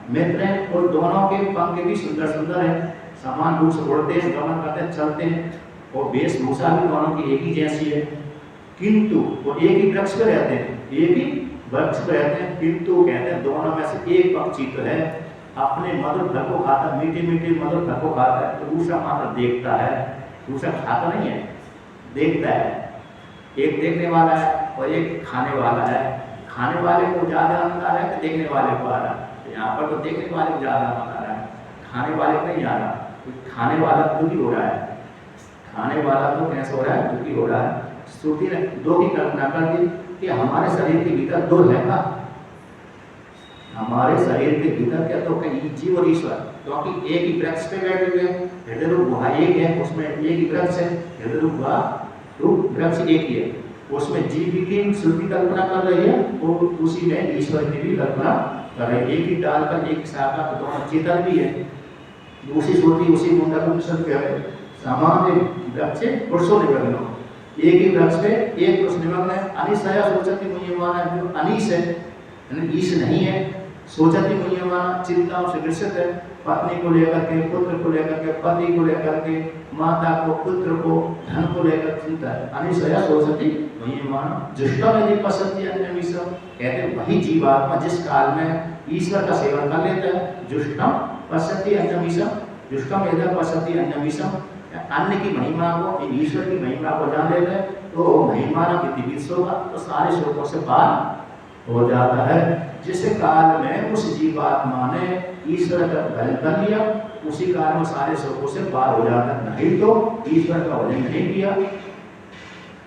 Speaker 1: मित्र हैं और दोनों के पंख भी सुंदर सुंदर हैं, समान रूप से उड़ते हैं, गमन करते हैं, चलते हैं और वेशभूषा भी दोनों की एक ही जैसी है। किंतु वो एक ही वृक्ष पे रहते हैं, एक ही वृक्ष पे रहते हैं, किंतु कहते हैं दोनों में से एक पक्षी तो है अपने मधुर फल को खाता, मीठे मीठे मधुर फल को खाता है, तो दूसरा मात्र देखता है, दूसरा खाता नहीं है, देखता है। एक देखने वाला है और एक खाने वाला है। खाने वाले को ज़्यादा आनंद आ रहा है कि देखने वाले को आ रहा है? तो यहाँ पर तो देखने वाले को ज़्यादा आनंद आ रहा है, खाने वाले को नहीं आ रहा। तो खाने वाला दुखी हो रहा है, खाने वाला तो कैसे हो रहा है? दुखी हो रहा है। श्रुति ने दो की कल्पना कर दी कि हमारे शरीर के भीतर दो है का, हमारे शरीर के भीतर क्या तो कहीं जीव और ईश्वर, क्योंकि एक ही वृक्ष पे बैठे हुए हैं, हृदय रूप गुहा एक है, उसमें एक ही वृक्ष है, हृदय रूप गुहा रूप वृक्ष एक ही है, उसमें जीव की श्रुति कल्पना कर रही है और उसी में ईश्वर की भी कल्पना कर रही है। एक ही डाल पर एक शाखा तो दोनों चेतन भी है, उसी श्रुति उसी मुंडक सामान्य वृक्ष पुरुषों निमग्न, एक ही वृक्ष पे एक पुरुष निमग्न है। अनिशया सोचती मुह्यमाना, जो अनिश है ईश नहीं है, सोचती मुह्यमाना चिंताओं से ग्रसित है, पत्नी को लेकर के, पुत्र को लेकर के, पति को लेकर के, माता को, पुत्र को, धन को लेकर चिंता है। अनिशया सोचती मुह्यमाना जुष्टम यदि पश्यति अन्यमिषम, कहते वही जीवात्मा जिस काल में ईश्वर का सेवन कर लेता है, जुष्टम पश्यति अन्यमिषम, जुष्टम यदि पश्यति अन्यमिषम, अन्य की महिमा को, ईश्वर की महिमा को जान लेते हैं तो महिमा विधिवित होगा तो सारे शोकों से पार हो जाता है। जिस काल में उस जीवात्मा ने ईश्वर का भजन कर लिया उसी काल में सारे शोकों से पार हो जाता है। नहीं तो ईश्वर का भजन नहीं किया,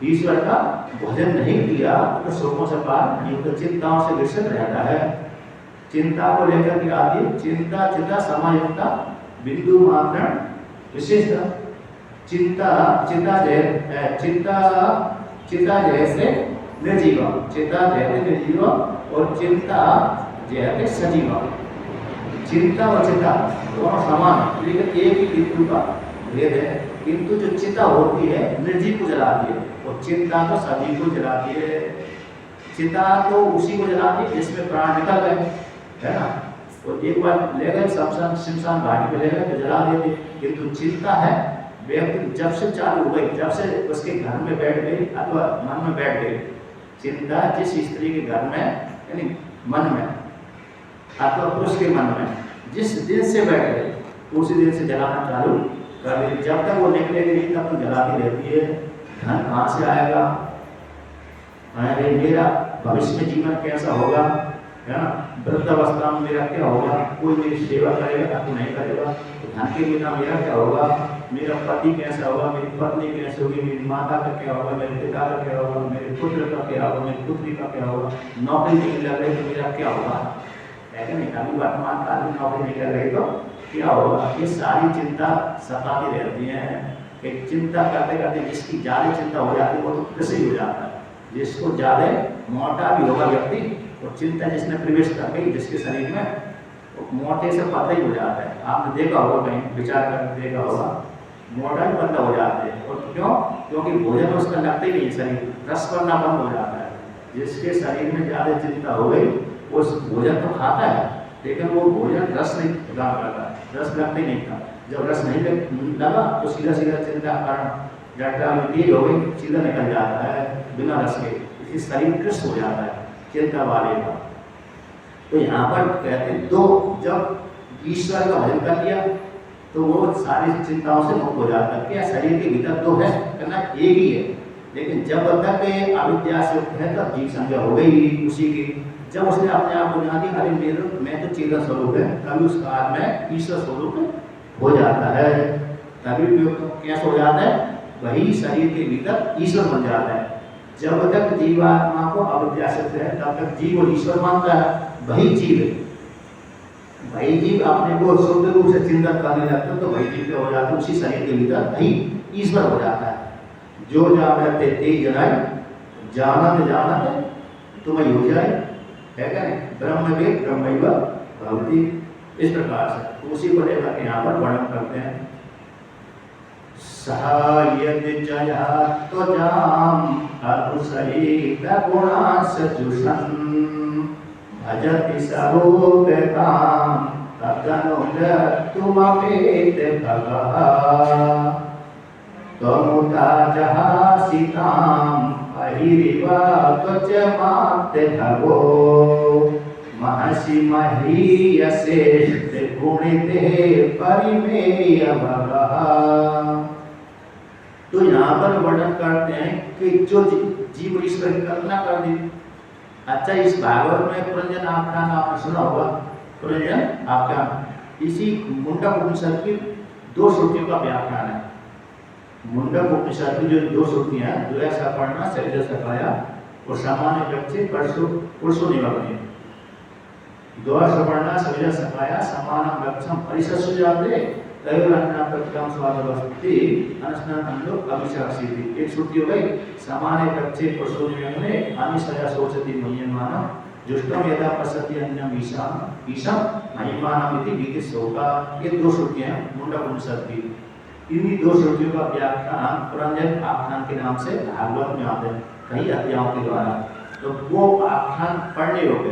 Speaker 1: ईश्वर का भजन नहीं किया तो शोकों से पार नहीं, तो चिंताओं से ग्रसित रहता है। चिंता को लेकर के आदि चिंता चिंता समायुक्ता बिंदु मात्र विशेषता, चिंता चिंता जैसे निर्जीव, चिंता जैसे निर्जीव और चिंता जैसे सजीव। चिंता और चिंता दोनों समान लेकिन एक ही बिंदु का भेद है, किंतु जो चिंता होती है निर्जीव को जलाती है और चिंता तो सजीव को जलाती है। चिंता तो उसी को जलाती है जिसमें प्राण निकल गए, है ना, और एक बार ले गए शमशान घाटी पे ले गए तो जला देते। किंतु चिंता है व्यक्ति जब से चालू हो गई, जब से उसके घर में बैठ गई अथवा मन में बैठ गई, चिंता जिस स्त्री के घर में यानी मन में अथवा पुरुष के मन में जिस दिन से बैठ गई उसी दिन से जलाना चालू कर देती। जब तक वो निकलेगी नहीं तब तक जलाती रहती है। धन कहाँ से आएगा, अरे मेरा भविष्य में जीवन कैसा होगा, है ना, वृद्धावस्था में मेरा क्या होगा, कोई मेरी सेवा करेगा तो नहीं करेगा, तो धन के बिना मेरा क्या होगा, मेरा पति कैसा होगा, मेरी पत्नी कैसे होगी, मेरी माता का क्या होगा, मेरे पिता का क्या होगा, मेरे पुत्र का क्या होगा, मेरी पुत्री का क्या होगा, नौकरी नहीं लग रही तो मेरा क्या होगा, है कि नहीं, अभी वर्तमान काल में नौकरी नहीं कर रही तो क्या होगा। ये सारी चिंता सताती रहती है। एक चिंता करते करते जिसकी ज़्यादा चिंता हो जाती है वो तो कृषि हो जाता है, जिसको ज़्यादा मोटा भी होगा व्यक्ति और चिंता जिसने प्रवेश कर गई जिसके शरीर में मोटे से पतला ही हो जाता है। आपने देखा होगा, कहीं विचार कर देखा होगा, मोटा ही पतला हो जाते हैं। और क्यों? क्योंकि भोजन उसका लगता ही नहीं, शरीर रस करना बंद हो जाता है। जिसके शरीर में ज़्यादा चिंता हो गई वो भोजन तो खाता है लेकिन वो भोजन रस नहीं प्रदान करता, रस लगता ही नहीं था। जब रस नहीं लगा तो सीधा सीधा चिंता कारण जटा तेज हो गई, सीधा निकल जाता है बिना रस के, इसलिए शरीर कृष्ण हो जाता है चिंता वाले का। तो यहाँ पर कहते दो, जब ईश्वर का भजन कर लिया तो वो सारी चिंताओं से मुक्त हो जाता है। क्या शरीर के भीतर दो है करना एक ही है, लेकिन जब तक अविद्या से युक्त है तब जीव संज्ञा हो गई उसी की। जब उसने अपने आप को जान दिया अरे मेरे मैं तो चेतन स्वरूप है, तभी उस काल में ईश्वर स्वरूप हो जाता है। तभी कैसे हो जाता है, वही शरीर के भीतर ईश्वर बन जाता है। जब तक जीवात्मा को अविद्या से है तब तक जीव और ईश्वर मानता है, वही जीव है। वही जीव अपने को शुद्ध रूप से चिंतन करने लगता है तो वही जीव हो जाता है, उसी शरीर के भीतर वही ईश्वर हो जाता है। जो जानते ते जनाए, जानत जानत तुम्हें हो जाए, है क्या नहीं, ब्रह्म वेद ब्रह्मैव भवति। इस प्रकार से उसी को लेकर के यहाँ पर वर्णन करते हैं। सहायति जया त्वजाम अरुसरित गुणासजुषन् भजति स्वरूपतां तदनुगतुमपेत भगः त्वमुता जहासितां अहिरिवा त्वचमात्य भगो महसि महीयसे गुणिते परिमेय भगः। तो यहाँ पर वर्णन करते हैं कि जो जीव ईश्वर की कल्पना कर दी। अच्छा, इस भागवत में पुरंजन आख्यान आपने सुना होगा। पुरंजन आख्यान इसी मुंडक उपनिषद की 2 श्रुतियों का व्याख्यान है। मुंडक उपनिषद की जो 2 श्रुतियां हैं, द्वया सपर्णा शरीर सखाया और सामान्य व्यक्ति पुरुषो निवर्तनीय। द्वया सपर्णा शरीर सखाया समानम व्यक्षम परिसस्सु जाते तयोरन्ना प्रतिकाम स्वादवस्ति अनस्नानंदो अभिषाक्षिति। एक श्रुति हो गई सामान्य व्यक्ति पुरुषो निवर्तने अनिशया सोचति मह्यमानम जुष्टम यदा पश्यति अन्यम ईशम महिमानम इति विदिशोका। ये 2 श्रुतियां मुंडक उपनिषद की। इन्हीं 2 श्रुतियों का व्याख्यान पुरंजन आख्यान के नाम से भागवत में आते हैं कई अध्यायों के द्वारा। तो वो आख्यान पढ़ने योग्य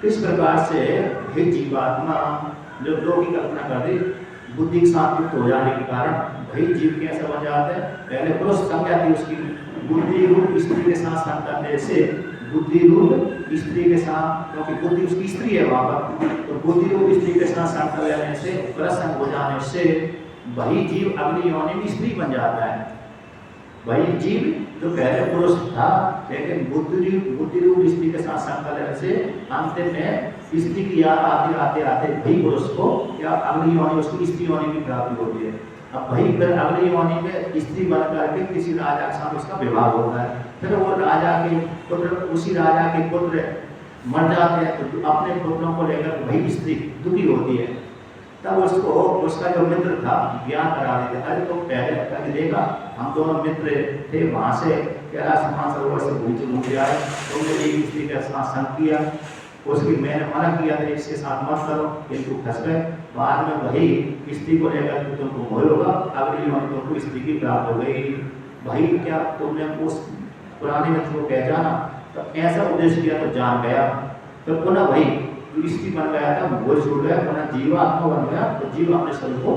Speaker 1: किस प्रकार से हे जीवात्मा जो 2 की कल्पना कर दी, बुद्धि के साथ युक्त हो जाने के कारण भाई जीव कैसे बन जाते हैं। पहले पुरुष संज्ञा थी उसकी, बुद्धि रूप स्त्री के साथ संज्ञा से बुद्धि रूप स्त्री के साथ, क्योंकि बुद्धि उसकी स्त्री है वहां पर, तो बुद्धि रूप स्त्री के साथ संज्ञा लेने से प्रसंग हो जाने से वही जीव अगली योनि में स्त्री बन जाता है। वही जीव जो पहले पुरुष था लेकिन बुद्धि रूप स्त्री के साथ संज्ञा लेने से अंत में स्त्री की याद आते आते आते वही पुरुष को या अगली योनि उसकी स्त्री योनि की प्राप्ति होती है। अब वही फिर अगली योनि में स्त्री बन करके किसी राजा के साथ उसका विवाह होता है। फिर वो राजा के पुत्र, उसी राजा के पुत्र मर जाते हैं तो अपने पुत्रों को लेकर वही स्त्री दुखी होती है। तब उसको उसका जो मित्र था ज्ञान करा देता, अरे तो पहले कभी देखा हम दोनों मित्र थे, वहां से कैलाश मानसरोवर से घूमते आए, तुमने एक स्त्री के साथ संग किया, उसकी मैंने मना किया था इसके साथ मत करो, किंतु फंस गए। बाद में वही स्त्री को लेकर तुमको मोह होगा, अगली योनि तुमको स्त्री की प्राप्त हो गई। वही क्या तुमने उस पुराने मित्र को पहचाना, तो ऐसा उद्देश्य किया तो जान गया, तो पुनः वही स्त्री बन गया था, वो छूट गया, पुनः जीवात्मा बन गया, तो जीव अपने स्वरूप को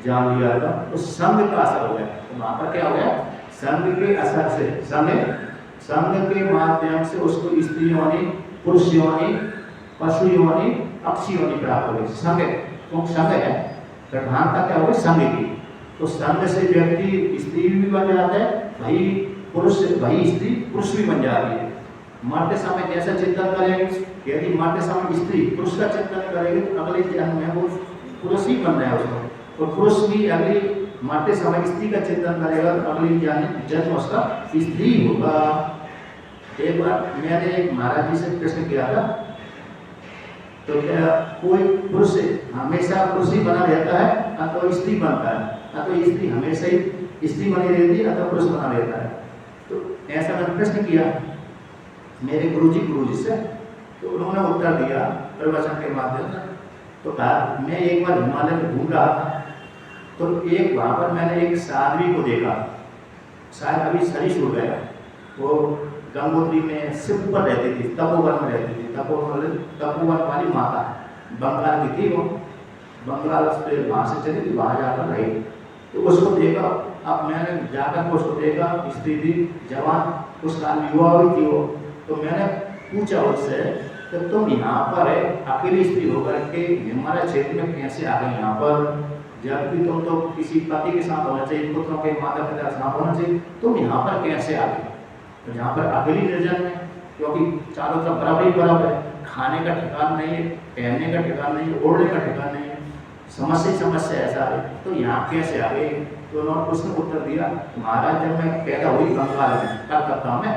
Speaker 1: जान लिया था। तो संग का असर हो गया। तो वहां पर क्या हो गया, संग के असर से संग के माध्यम से उसको स्त्री योनि, पुरुष योनि, पशु योनि, पक्षी योनि प्राप्त हो गई। संग तो संग है, प्रधानता क्या हो गई संग की। तो संग से व्यक्ति स्त्री भी बन जाता है, वही पुरुष वही स्त्री पुरुष भी बन जाती है। मरते समय जैसा चिंतन करेंगे, यदि मरते समय स्त्री पुरुष का चिंतन करेगी तो अगले जन्म में वो पुरुष ही बन रहा है उसको, और पुरुष भी अगली मरते समय स्त्री का चिंतन करेगा तो अगली जन्म उसका स्त्री होगा। एक बार मैंने एक महाराज जी से प्रश्न किया था, तो क्या कोई पुरुष हमेशा पुरुष ही बना रहता है अथवा स्त्री बनता है, अथवा स्त्री हमेशा ही स्त्री बनी रहती है अथवा पुरुष बना रहता है? तो ऐसा मैंने प्रश्न किया मेरे गुरुजी से, तो उन्होंने उत्तर दिया प्रवचन के माध्यम से। तो कहा मैं एक बार हिमालय में घूम रहा था, तो एक वहाँ पर मैंने एक साध्वी को देखा, शायद अभी शरीर छूट गया, वो गंगोत्री में शिव पर रहती थी, तपोवन में रहती थी, तपोवन वाली माता बंगाल की थी। वो बंगाल से वहाँ से चली थी, वहाँ जाकर रही। तो उसको देखा, अब मैंने जाकर उसको देखा, स्त्री थी, जवान, उस काल युवा भी थी वो। तो मैंने पूछा उससे कि तुम यहाँ पर अकेली स्त्री होकर के हिमालय क्षेत्र में कैसे आ गई यहाँ पर, जबकि तुम तो किसी पति के साथ होना चाहिए, पुत्रों के माता पिता के साथ होना चाहिए, तुम यहाँ पर कैसे आ गई? तो यहाँ पर अकेली निर्जन है, क्योंकि चारों तरफ बराबर है, खाने का ठिकाना नहीं है, पहनने का ठिकाना नहीं है, ओढ़ने का ठिकाना नहीं है, समस्या ऐसा है, तो यहाँ कैसे आ गई? तो उसने उत्तर दिया, महाराज जब मैं पैदा हुई बंगाल में कलकत्ता में,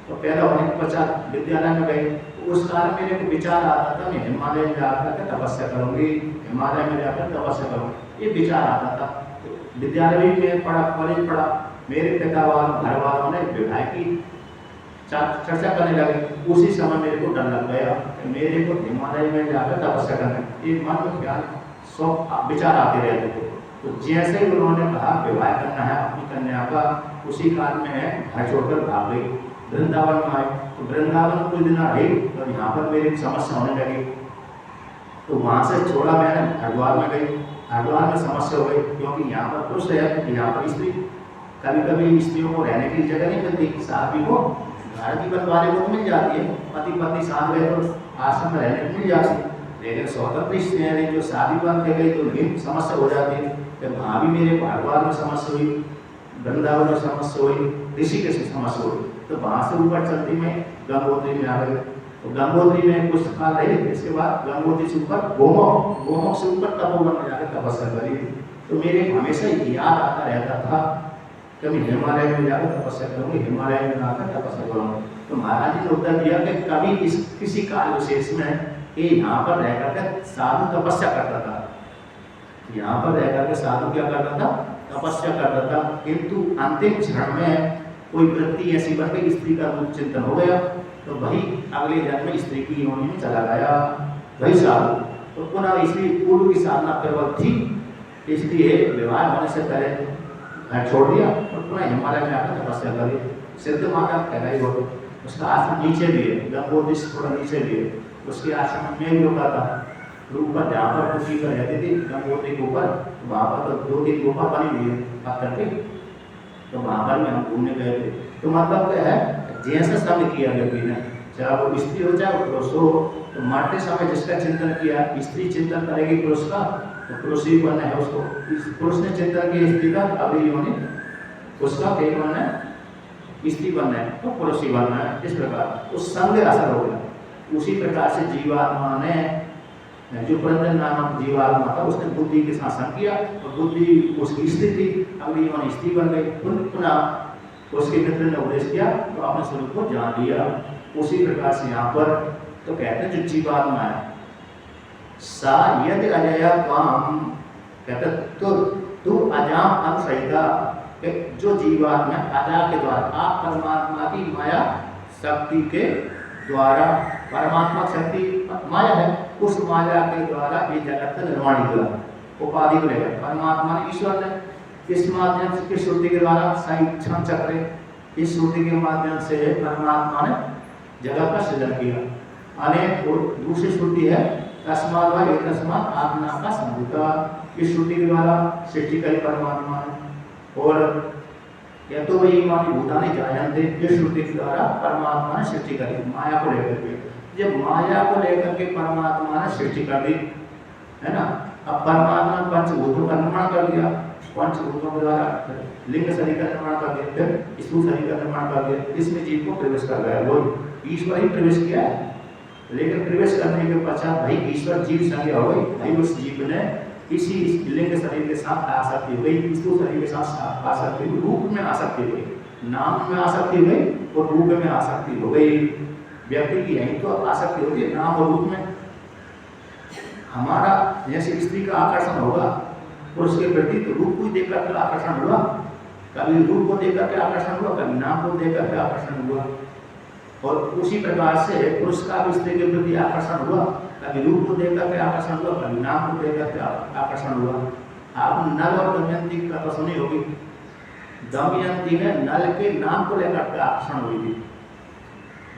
Speaker 1: तो पैदा होने के पश्चात विद्यालय में गई, उस कारण मेरे को विचार आता था मैं हिमालय में जाकर के तपस्या करूंगी, हिमालय में जाकर तपस्या करूंगी, ये विचार आता था। तो विद्यालय में मैं पढ़ा, कॉलेज पढ़ा, मेरे पिता वालों घर वालों ने विवाह की चर्चा करने लगे। उसी समय मेरे को डर लग गया कि मेरे को हिमालय में जाकर तपस्या करना, ये मन में ख्याल सब विचार आते रहते थे। तो जैसे ही उन्होंने कहा विवाह करना है अपनी कन्या का, उसी काल में घर छोड़कर भाग गई, वृंदावन में आए। तो वृंदावन कुछ दिन रही और यहाँ पर मेरी समस्या होने लगी, तो वहाँ से छोड़ा मैंने, हरिद्वार में गई। हरिद्वार में समस्या हो गई क्योंकि यहाँ पर पुरुष है, यहाँ पर स्त्री। कभी कभी स्त्रियों को रहने की जगह नहीं मिलती, साध्वी को घर जीवन वाले को मिल जाती है, पति पत्नी साथ गए तो आश्रम में रहने को मिल जाती है, लेकिन स्वतंत्र स्त्रियाँ जो शादी बंद कर गई तो उनकी समस्या हो जाती है। तो वहाँ भी मेरे हरिद्वार में समस्या हुई, वृंदावन में समस्या हुई, ऋषिकेश से समस्या हुई। तो वहाँ से ऊपर चलती मैं गंगोत्री में आ गई। तो गंगोत्री में कुछ काल रही, इसके बाद गंगोत्री से ऊपर गोमुख से ऊपर तपोवन में जाकर तपस्या करी। तो मेरे हमेशा याद आता रहता था कि मैं हिमालय में जाकर तपस्या करूँगी, हिमालय में जाकर तपस्या करूँगी। तो महाराज जी ने उत्तर दिया कि कभी किसी काल विशेष में ये यहाँ पर रह करके साधु तपस्या करता था, यहाँ पर रह करके साधु क्या करता था, तपस्या करता था। किंतु अंतिम क्षण में कोई वृत्ति ऐसी बन गई, स्त्री का रूप चिंतन हो गया, तो वही अगले जन्म में स्त्री की योनि में चला गया, वही साधु। तो पुनः इसलिए पूर्व की साधना प्रबल थी, इसलिए विवाह होने से पहले घर छोड़ दिया और पुनः हिमालय में आकर तपस्या करी। सिद्ध माता कहलाई हो, उसका आश्रम नीचे भी है, गंगोत्री से थोड़ा नीचे भी है। उसके आश्रम में भी होता था, ऊपर जहाँ पर कुछ कर रहती थी गंगोत्री के ऊपर, वहाँ पर तो 2-3 गुफा बनी हुई है पत्थर की, तो वहाँ पर में हम घूमने गए थे। तो मतलब क्या है, जैसा समय किया व्यक्ति ने, चाहे वो स्त्री हो चाहे पुरुष हो, तो मरते समय जिसका चिंतन किया, स्त्री चिंतन करेगी पुरुष का तो पुरुष ही बनना है उसको, पुरुष ने चिंतन किया स्त्री का अभी योनि उसका क्या बनना है, स्त्री बनना है तो पुरुष ही बनना है। इस प्रकार उस संग असर हो गया। उसी प्रकार से जीवात्मा ने जो पुरंदर नामक जीवात्मा था उसने बुद्धि के साथ संग किया और बुद्धि उसकी स्त्री थी, अगली योनि स्त्री बन गई। पुनः उसके मित्र ने उपदेश किया तो अपने स्वरूप को जान लिया। उसी प्रकार से यहाँ पर तो कहते हैं जो जीवात्मा है सा यदि अजया त्वाम, कहते तू अजाम अनुसहिता, जो जीवात्मा अजा के द्वारा, आप परमात्मा की माया शक्ति के द्वारा, परमात्मा शक्ति माया है, उस माया के द्वारा ये जगत का निर्माण किया। उपाधि को लेकर परमात्मा ने, ईश्वर ने इस माध्यम से, किस श्रुति के द्वारा, क्षण चक्र, इस श्रुति के माध्यम से परमात्मा ने जगत का सृजन किया। अनेक दूसरी श्रुति है तस्मात् वा एतस्मात् आत्मा का संभूता, इस श्रुति के द्वारा सृष्टि करी परमात्मा ने। और या तो वही मानी भूतानि जायन्ते, इस श्रुति के द्वारा परमात्मा ने सृष्टि करी माया को लेकर के। जब माया को लेकर के परमात्मा ने सृष्टि कर दी है ना, अब परमात्मा ने पंचभूतों का निर्माण कर दिया, पंचभूतों के द्वारा लिंग शरीर का निर्माण कर दिया, फिर स्थूल शरीर का निर्माण कर दिया, इसमें जीव को प्रवेश कर गया। वो ईश्वर ही प्रवेश किया है, लेकिन प्रवेश करने के पश्चात भाई ईश्वर जीव संज्ञा हो गई, भाई उस जीव ने इसी लिंग शरीर के साथ आसक्ति हो गई, स्थूल शरीर के साथ आसक्ति हुई, रूप में आसक्ति हुई, नाम में आसक्ति हुई और रूप में आसक्ति हो गई। व्यक्ति की यही तो आसक्ति होती है, नाम और रूप में। हमारा जैसे स्त्री का आकर्षण होगा पुरुष के प्रति, तो रूप को देख करके आकर्षण हुआ, कभी रूप को देख करके आकर्षण हुआ, कभी नाम को देख करके आकर्षण हुआ। और उसी प्रकार से पुरुष का भी स्त्री के प्रति आकर्षण हुआ, कभी रूप को देख करके आकर्षण हुआ, कभी नाम को देख करके आकर्षण हुआ। आप नल और दमयंती का तो सुनी होगी, दमयंती ने नल के नाम को लेकर के आकर्षण हुई थी।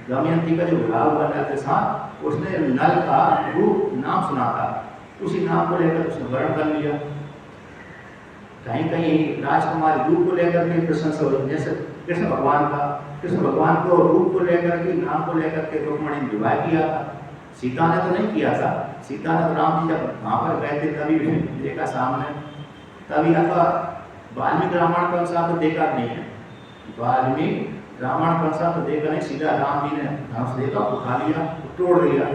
Speaker 1: दमयंती का जो विवाह हुआ नल के साथ, उसने नल का रूप नाम सुना था, उसी नाम को लेकर उसने वर्ण कर लिया। कहीं कहीं राजकुमारी रूप को लेकर के प्रशंसा हुई, जैसे कृष्ण भगवान का, कृष्ण भगवान को रूप को लेकर के, नाम को लेकर के रुक्मिणी ने विवाह किया था। सीता ने तो नहीं किया था, सीता ने तो राम जी जब वहाँ पर गए थे तभी देखा सामने, तभी आपका वाल्मीकि रामायण का अनुसार तो देखा नहीं है, वाल्मीकि रामायण का अनुसार तो देखा नहीं, सीधा राम जी ने धनुष देखा, उठा लिया, तोड़ दिया,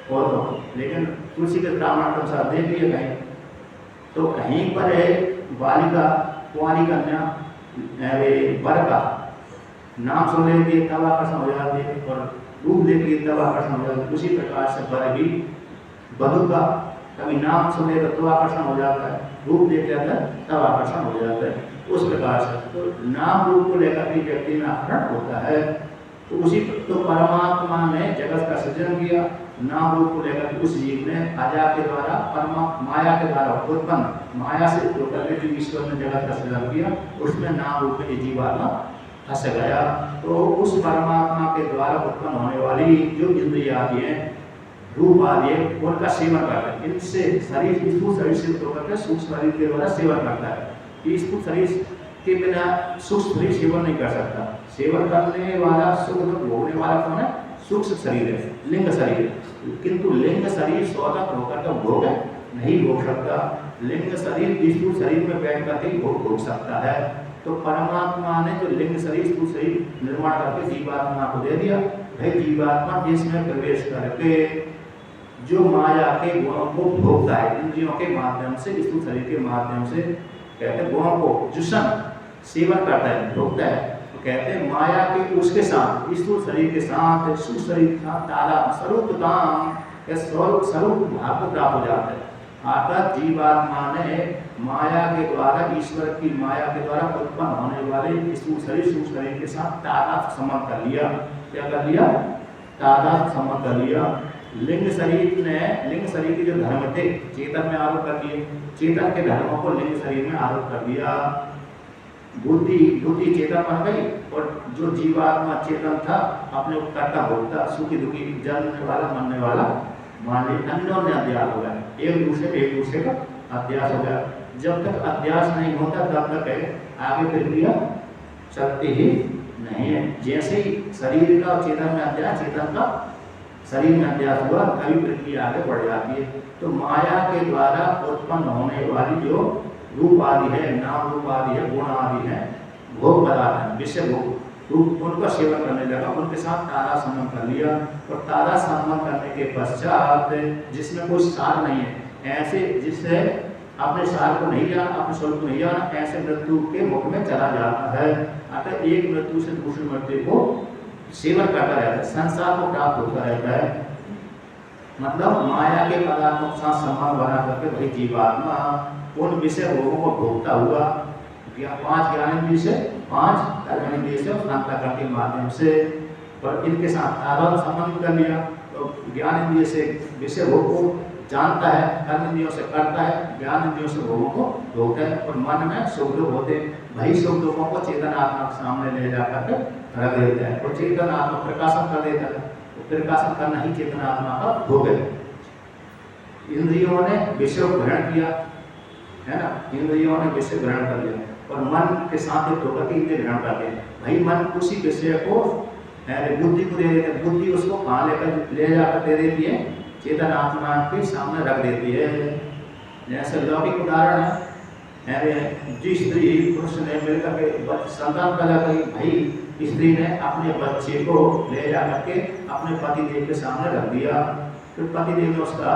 Speaker 1: और तो लेकिन तुलसी के रामायण के अनुसार देख लिया कहीं तो कहीं पर है बालिका कुंवारी कन्या वर का नाम सुन लेती है तब आकर्षण हो जाती है, और रूप देखती है तब आकर्षण हो जाती है। उसी प्रकार से वर भी वधु का कभी नाम सुन लेता तो आकर्षण हो जाता है, रूप देख लेता है तब आकर्षण हो जाता है। उस प्रकार से तो नाम रूप को लेकर भी व्यक्ति में आकर्षण होता है। तो उसी तो परमात्मा ने जगत का सृजन किया, नाम रूप को लेकर उस जीव ने अजा के द्वारा माया के द्वारा उत्पन्न, माया से होकर जो ईश्वर ने जगत का सृजन किया उसमें नाम रूप में जीवात्मा फंस गया। तो उस परमात्मा के द्वारा उत्पन्न होने वाली जो इंद्रिय आदि है, रूप आदि है, उनका सेवन करता है। इनसे शरीर स्थूल शरीर से होकर सूक्ष्म शरीर के द्वारा सेवन करता है। स्थूल शरीर के बिना सूक्ष्म शरीर सेवन नहीं कर सकता। सेवन करने वाला सुख दुख भोगने वाला कौन है? सूक्ष्म शरीर है, लिंग शरीर है। किंतु लिंग शरीर स्वतंत्र होकर तो भोग नहीं भोग सकता। लिंग शरीर स्थूल शरीर में बैठ करके ही भोग सकता है। तो परमात्मा ने जो लिंग शरीर स्थूल शरीर निर्माण करके जीवात्मा को दे दिया। भाई जीवात्मा जिसमें प्रवेश करके जो माया के गुणों को भोगता है, इंद्रियों के माध्यम से, स्थूल शरीर के माध्यम से, कहते हैं गुणों को जुसन सेवन करता है, भोगता है। तो कहते हैं माया के उसके साथ, स्थूल शरीर के साथ, सूक्ष्म शरीर के साथ तारा स्वरूप काम स्वरूप भाव को प्राप्त हो जाता है। अर्थात जीवात्मा ने माया के द्वारा, ईश्वर की माया के द्वारा उत्पन्न होने वाले स्थूल शरीर सूक्ष्म शरीर के साथ तादात्म्य संबंध कर लिया। क्या कर लिया? तादात्म्य संबंध कर लिया। लिंग शरीर ने, लिंग शरीर के जो धर्म थे चेतन में आरोप कर दिए, चेतन के धर्मों को लिंग शरीर में आरोप कर दिया। बुद्धि चेतन बन गई और जो जीवात्मा चेतन था अपने कर्ता भोक्ता सुखी दुखी जलने वाला मरने वाला मान ली अन्योन्य अध्यास हो गया। एक दूसरे का अध्यास हो गया। जब तक अध्यास नहीं होता तब तक आगे प्रक्रिया चलती ही नहीं है। जैसे ही शरीर का चेतन में अध्यास, चेतन का शरीर में अध्यास हुआ, कभी प्रक्रिया आगे बढ़ जाती है। तो माया के द्वारा उत्पन्न होने वाली जो रूप आदि है, नाम रूप आदि है, गुण आदि है, भोग पदार्थ है, विषय भोग रूप, उनका सेवन करने लगा। उनके साथ तारा संबंध कर लिया और तारा संबंध करने के पश्चात जिसमें कोई सार नहीं है, ऐसे जिससे अपने सार को नहीं जाना, अपने स्वरूप को नहीं जाना, ऐसे मृत्यु के मुख में चला जाता है। अतः एक मृत्यु से दूसरी मृत्यु को सेवन करता रहता है, संसार को प्राप्त होता रहता है। मतलब माया के पदार्थों के साथ संबंध बना करके भाई जीवात्मा उन विषय भोगों को भोगता हुआ 5 ज्ञानेंद्रिय से, 5 कर्मेंद्रिय से, अंतःकरण के माध्यम से, और इनके साथ तादात्म्य संबंध कर लिया। तो ज्ञानेंद्रिय से विषय भोग को जानता है, कर्मेंद्रियों से करता है, ज्ञानेंद्रियों से भोगों को भोगता है। और मन में सुख दुख होते, वही सुख दुखों को चेतन आत्मा के सामने ले जाकर के रख देता है और चेतन आत्मा प्रकाशन कर देता है। तो प्रकाशन करना ही चेतन आत्मा का भोग है। इंद्रियों ने विषय को ग्रहण किया है ना, इंद्रियों ने विषय ग्रहण कर लिया और मन के साथ एक होकर के इंद्रिय ग्रहण करते हैं। भाई मन उसी विषय को बुद्धि को दे देते हैं, बुद्धि उसको कहाँ लेकर ले जाकर दे देती है? चेतन आत्मा के सामने रख देती है। जैसे लौकिक उदाहरण है, जिस स्त्री पुरुष ने मिलकर के संतान पैदा करी, भाई स्त्री ने अपने बच्चे को ले जाकर के अपने पतिदेव के सामने रख दिया। फिर पतिदेव ने उसका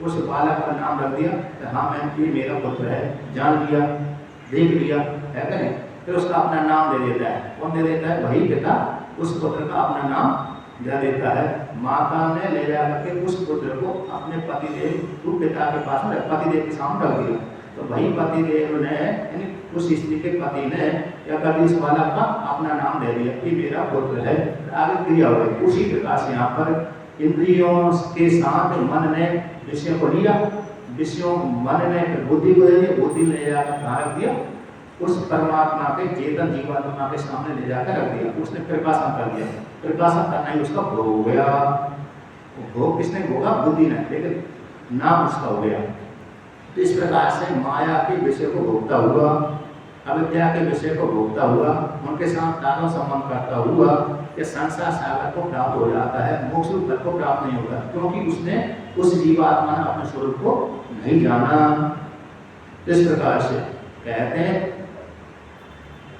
Speaker 1: उस बालक का नाम रख दिया कि हाँ मैं ये मेरा पुत्र है, जान लिया, देख लिया, है कि नहीं? फिर उसका अपना नाम दे देता है। कौन दे देता है? वही पिता उस पुत्र का अपना नाम दे देता है। माता ने ले जाकर के उस पुत्र को अपने पतिदेव पिता के पास में पतिदेव के सामने रख दिया। तो वही पतिदेव ने, यानी उस स्त्री के पति ने या कभी इस बालक का अपना नाम दे दिया कि मेरा पुत्र है। आगे क्रिया हो गई। उसी प्रकार से यहाँ पर इंद्रियों के साथ मन ने विषय को लिया, विषयों मन ने बुद्धि को दे दिया, बुद्धि ले जाकर कहाँ रख दिया? उस परमात्मा के चेतन जीवात्मा के सामने ले जाकर रख दिया। उसने प्रकाशन कर दिया। प्रकाशन करना ही उसका भोग हो गया। भोग किसने भोगा? बुद्धि ने, लेकिन नाम उसका हो गया। तो इस प्रकार से माया के विषय को भोगता हुआ, अविद्या के विषय को भोगता हुआ, उनके साथ तादात्म्य संबंध करता हुआ ये संसार सागर को प्राप्त हो जाता है, मोक्ष तक को प्राप्त नहीं होता, क्योंकि उसने उस जीवात्मा ने अपने स्वरूप को नहीं जाना। इस प्रकार से कहते हैं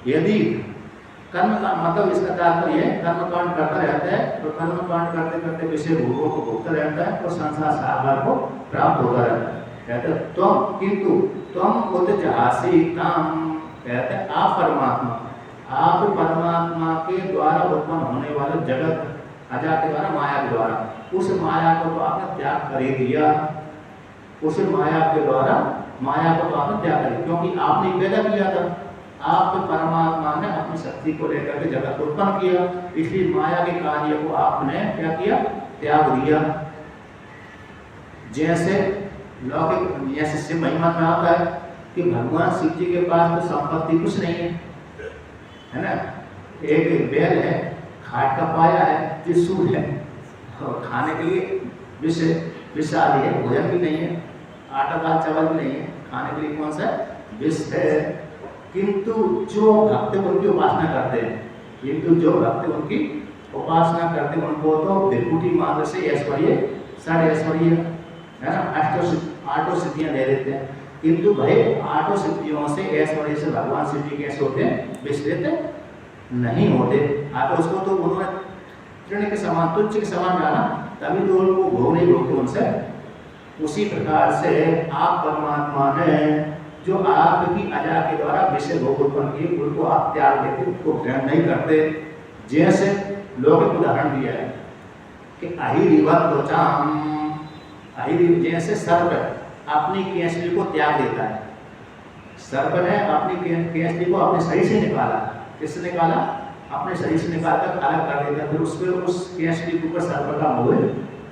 Speaker 1: यदि कर्म का मतलब इसका तात्पर्य है कर्म कांड करता रहता है तो कर्म कांड करते करते विषय भोगों को भोगता रहता है तो संसार सागर को प्राप्त होता रहता है। कहते तुम किंतु तुम उत्जहासी काम, कहते हैं आप परमात्मा, आप परमात्मा के द्वारा उत्पन्न होने वाले जगत अजा के द्वारा, माया के द्वारा, उस माया को तो आपने त्याग कर ही दिया। उस माया के द्वारा माया को तो आपने त्याग कर दिया, क्योंकि आपने पैदा किया था। आप परमात्मा ने अपनी शक्ति को लेकर के जगत को उत्पन्न किया, इसलिए माया के कार्य को आपने क्या किया? त्याग दिया। जैसे लौकिक जैसे महिमा में आता है कि भगवान शिव जी के पास तो संपत्ति कुछ नहीं है, है ना? एक बैल है, खाट का पाया है, त्रिशूल है, और खाने के लिए विष आदि है, भोजन भी नहीं है, आटा दाल चावल भी नहीं है, खाने के लिए कौन सा विष है। किंतु जो भक्त उनकी उपासना करते हैं, उनको तो विभूति मात्र से ऐश्वर्य, षड ऐश्वर्य है ना, आठों सिद्धियां दे देते हैं। किंतु भाई आठों सिद्धियों से, ऐश्वर्य से भगवान शिव जी कैसे होते हैं, विस्तृत नहीं होते। आप उसको तो उन्होंने तृण के समान, तुच्छ के समान जाना, तभी तो उनको भोग नहीं भोगते उनसे। उसी प्रकार से आप परमात्मा ने जो आपकी अजा के द्वारा विषय भोग उत्पन्न किए, उनको आप त्याग देते, उनको ग्रहण नहीं करते। जैसे लौकिक उदाहरण दिया है कि अहिरी, जैसे सर्प अपनी केसली को त्याग देता है। सर्प ने अपनी केसली को अपने शरीर से निकाला, किससे निकाला, अपने शरीर से निकालकर अलग कर देता, फिर उसके उस केसली के ऊपर सर्प का मोह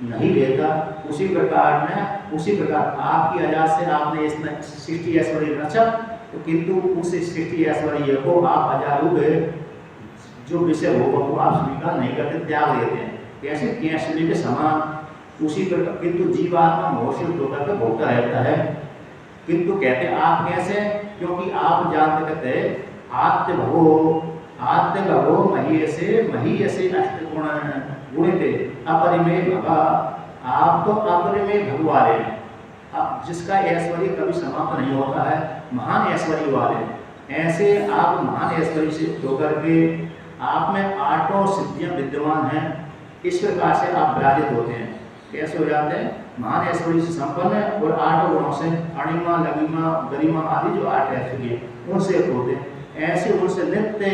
Speaker 1: नहीं लेता। उसी प्रकार आपकी अजा से आपने इस सृष्टि ऐश्वर्य रचा, तो किंतु उस सृष्टि ऐश्वर्य को आप अजारूप जो विषय भोगों को आप स्वीकार नहीं करते, त्याग देते हैं, कैसे केसली के समान। उसी प्रकार किंतु जीवात्मा मोह से होकर के भोगता रहता है। किंतु कहते आप कैसे, क्योंकि आप जानते कहते आत्य भवो महीयसे अष्टगुण गुणिते अपरिमेय भगा। आप तो अपरिमेय भग वाले हैं, अब जिसका ऐश्वर्य कभी समाप्त नहीं होता है, महान ऐश्वर्य वाले। ऐसे आप महान ऐश्वर्य से होकर के आप में आठों सिद्धियां विद्यमान हैं। इस प्रकार से आप विराजित होते हैं। कैसे हो जाते हैं, महान ऐश्वर्य से संपन्न है और आठों गुणों से, अणिमा लघिमा गरिमा आदि जो आठ ऐश्वर्य उनसे होते हैं। ऐसे उनसे नित्य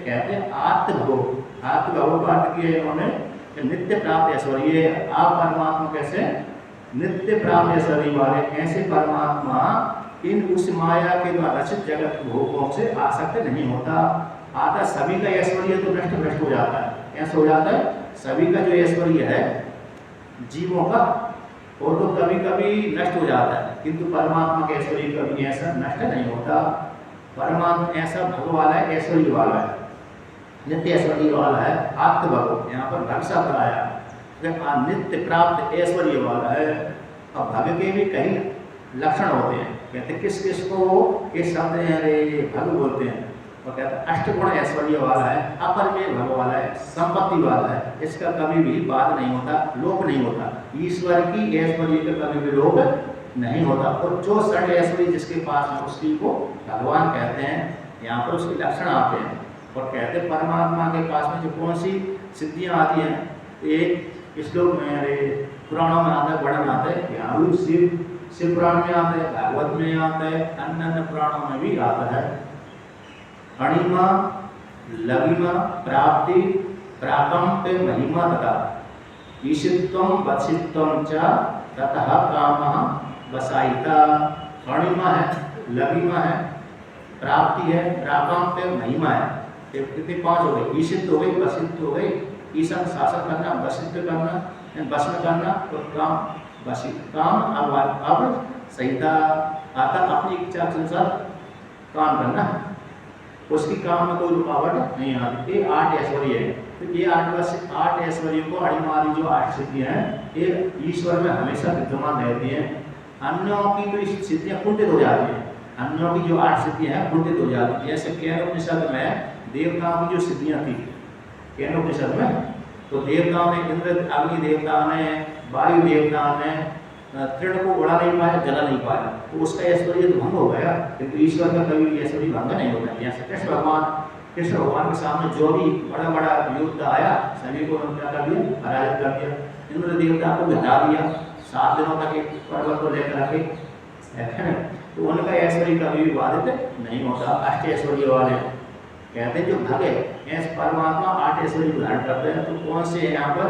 Speaker 1: कहते हैं आत्मभो का अर्थ किया उन्होंने नित्य प्राप्त ऐश्वर्य। आप परमात्मा कैसे नित्य प्राप्त ऐश्वर्य वाले, ऐसे परमात्मा इन उस माया के द्वारा रचित जगत भोगों से आसक्त नहीं होता। आता सभी का ऐश्वर्य तो नष्ट हो जाता है। ऐसा हो जाता है सभी का जो ऐश्वर्य है जीवों का, वो तो कभी कभी नष्ट हो जाता है, किंतु परमात्मा का ऐश्वर्य कभी ऐसा नष्ट नहीं होता। परमात्मा ऐसा भग वाला है, ऐश्वर्य वाला है, नित्य ऐश्वर्य वाला है। आत्मभव यहाँ पर भग शब्द आया, नित्य प्राप्त ऐश्वर्य वाला है। अब भग के भी कई लक्षण होते हैं, कहते किस किस को किस शब्द भग बोलते हैं, और कहते हैं अष्टगुण ऐश्वर्य वाला है, अपरिमेय भग वाला है, संपत्ति वाला है, इसका कभी भी बात नहीं होता, लोप नहीं होता। ईश्वर की ऐश्वर्य का कभी भी लोप नहीं होता। और जो षड ऐश्वर्य जिसके पास है उसी को भगवान कहते हैं। यहाँ पर उसके लक्षण आते हैं और कहते हैं परमात्मा के पास में जो कौन सी सिद्धियाँ आती हैं, एक श्लोक में पुराणों में आता है, वर्णन आता है, यहाँ भी शिव पुराण में आता है, भागवत में आता है, अन्य पुराणों में भी आता है। अणिमा लघिमा प्राप्ति प्राकंप महिमा तथा ईशित्वम वत्सित्वम च ततः कामः वसायिता। अणिमा है, लघिमा है, प्राप्ति है, प्राकंप महिमा है। कितने पांच हो गए, ईशित्व हो गई, वसित्व हो गई। ईशन शासन करना, वसित्व करना, वश में करना, तो काम वसी, काम अब संहिता आता अपनी इच्छा के अनुसार काम करना, उसकी काम में कोई रुकावट नहीं आती। ये आठ ऐश्वर्य है। तो ये आठ ऐश्वर्यों को अणिमादि जो आठ सिद्धियां हैं, ये ईश्वर में हमेशा विद्यमान रहती हैं। अन्यों की तो सिद्धियां कुंठित हो जाती हैं, अन्यों की जो आठ सिद्धियां हैं कुंठित हो जाती हैं। जैसे केनोपनिषद में देवताओं की जो सिद्धियां थी, केनोपनिषद में तो देवताओं ने, इंद्र अग्नि देवता ने, वायु देवता ने तृण को उड़ा नहीं पाया, जला नहीं पाया, तो उसका ऐश्वर्य तो भंग हो गया। किंतु ईश्वर का कभी ऐश्वर्य भंग नहीं होता। जैसे कृष्ण भगवान के सामने जो भी बड़ा बड़ा युद्ध आया, सभी को क्या कर दिया, पराजित कर दिया। इंद्र देवता को हटा दिया, 7 दिनों तक एक पर्वत को लेकर रखे, तो उनका ऐश्वर्य कभी भी बाधित नहीं होता। अष्ट ऐश्वर्य वाले कहते हैं जो भगे ऐसे परमात्मा आठ ऐश्वर्य धारण करते हैं। तो कौन से यहाँ पर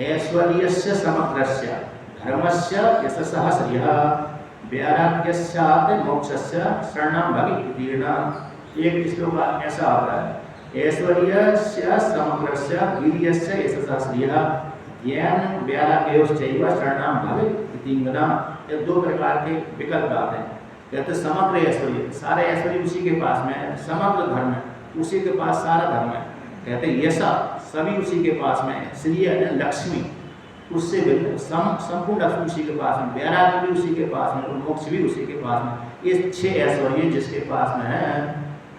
Speaker 1: ऐश्वर्यस्य समग्रस्य धर्मस्य यशसः श्रियः वैराग्यस्यात् मोक्षस्य शरणं भगितीर्णा। एक श्लोक ऐसा आता है, ऐश्वर्यस्य समग्रस्य वीर्यस्य यशसः श्रियः ज्ञान वैराग्योश्चैव शरणं भगितीर्णा। ये दो प्रकार के विकल्प आते हैं। कहते समग्र ऐश्वर्य, सारे ऐश्वर्य उसी के पास में है। समग्र धर्म उसी के पास सारा धर्म है। कहते हैं यशा सभी उसी के पास में है, श्री है लक्ष्मी उससे भिन्न संपूर्ण उसी के पास में, वैराग्य भी उसी के पास में और मोक्ष भी उसी के पास में। ये 6 ऐश्वर्य जिसके पास में है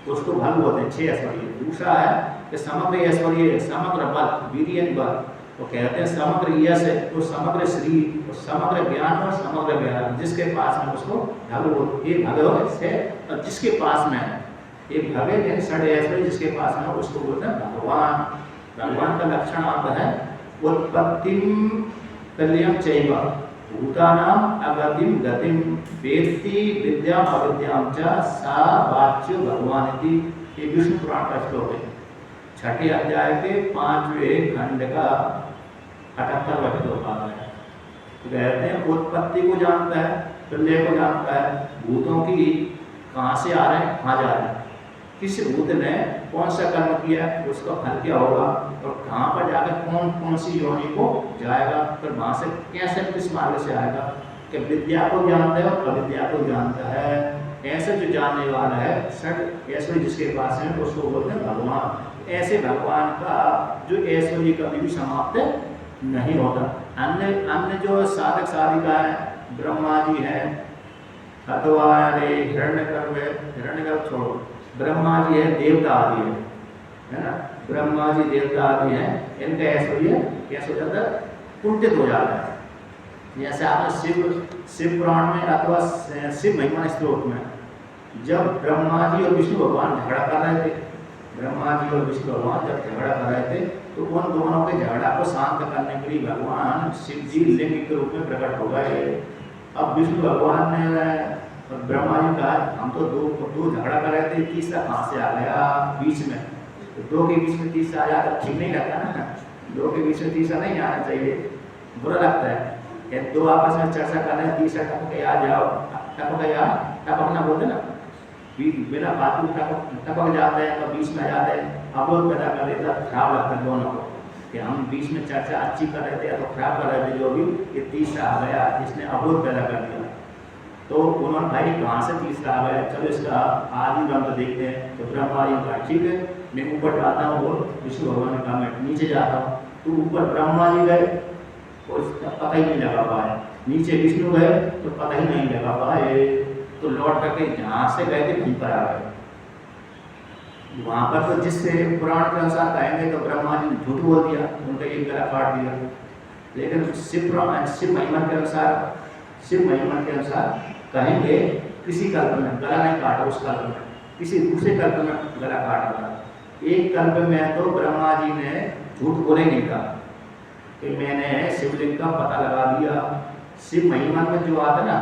Speaker 1: उसको भग बोलते हैं 6 ऐश्वर्य। दूसरा है कि समग्र ऐश्वर्य, समग्र बल, वीर्य बल, तो कहते हैं समग्र यश है तो समग्र श्री और समग्र ज्ञान और समग्र वैराग्य जिसके पास में उसको भगवत ये भगवत से। और जिसके पास में है एक भगवत षड ऐश्वर्य जिसके पास में उसको बोलते हैं भगवान। भगवान का लक्षण आता है उत्पत्तिम कल्याण चैव भूतानाम अगतिम गतिम वेत्ति विद्याम अविद्याम च सा वाच्यो भगवान इति। ये विष्णु पुराण का श्लोक है, 6ठे अध्याय के 5वें खंड का 78वां श्लोक आता है। तो कहते हैं उत्पत्ति को जानता है, प्रलय को जानता है, भूतों की कहाँ से आ रहे हैं कहाँ जा रहे हैं, किस भूत ने कौन सा कर्म किया उसका फल क्या होगा और कहाँ पर जाकर कौन कौन सी योनि को जाएगा, फिर वहाँ से कैसे किस मार्ग से आएगा। कि विद्या को जानता है और अविद्या को जानता है। ऐसे जो जानने वाला है षड ऐश्वर्य जिसके पास है उसको बोलते हैं भगवान। ऐसे भगवान का जो ऐश्वर्य कभी भी समाप्त नहीं होता। अन्य जो साधक साधिका है, ब्रह्मा जी है अथवा हिरण्यगर्भ छोड़ो, ब्रह्मा जी है, देवता आदि है ना, ब्रह्मा जी देवता आदि हैं, इनका ऐश्वर्य कैसे हो जाता है कुंठित हो जाता है। जैसे आपने शिव पुराण में अथवा शिव महिमा स्त्रोत में जब ब्रह्मा जी और विष्णु भगवान झगड़ा कर रहे थे, ब्रह्मा जी और विष्णु भगवान जब झगड़ा कर रहे थे तो उन दोनों के झगड़ा को शांत करने के लिए भगवान शिव जी लिंग के रूप में प्रकट हो गए। अब विष्णु भगवान ने ब्रह्मा जी कहा हम तो दो झगड़ा कर रहे थे, तीसरा कहाँ से आ गया बीच में। तो दो के बीच में तीसरा आ जाता ठीक नहीं लगता ना, दो के बीच में तीसरा नहीं आना चाहिए, बुरा लगता है। दो आपस में चर्चा कर रहे हैं, तीसरा टपक के आ जाओ, टपकना बोलते ना, बिना बात टपक जाते हैं तो बीच में आ जाते हैं, अवरोध पैदा कर देता, खराब लगता है दोनों को कि हम बीच में चर्चा अच्छी कर रहे थे या तो खराब कर रहे थे, जो भी ये तीसरा आ गया इसने अवरोध पैदा कर दिया। तो उन्होंने भाई कहाँ से तीसरा आ गया, चलो इसका आदि ब्रह्म देखते हैं। तो ब्रह्मा जी कहा ठीक है मैं ऊपर जाता हूँ, और विष्णु भगवान ने कहा मैं नीचे जाता हूँ। तो ऊपर ब्रह्मा जी गए और पता ही नहीं लगा पाए, नीचे विष्णु गए तो पता ही नहीं लगा पाए, तो लौट करके जहाँ से गए थे वहीं पर आ गए। वहाँ पर तो जिससे पुराण के अनुसार कहेंगे तो ब्रह्मा जी ने झूठ बोल दिया, उनका एक गला काट दिया। लेकिन शिव महिमा के अनुसार कहेंगे किसी कल्प में गला नहीं काटा, उस कल्प में किसी दूसरे कल्प में गला काटा था। एक कल्प में तो ब्रह्मा जी ने झूठ बोले नहीं था कि मैंने शिवलिंग का पता लगा दिया। शिव महिमा में जो आता ना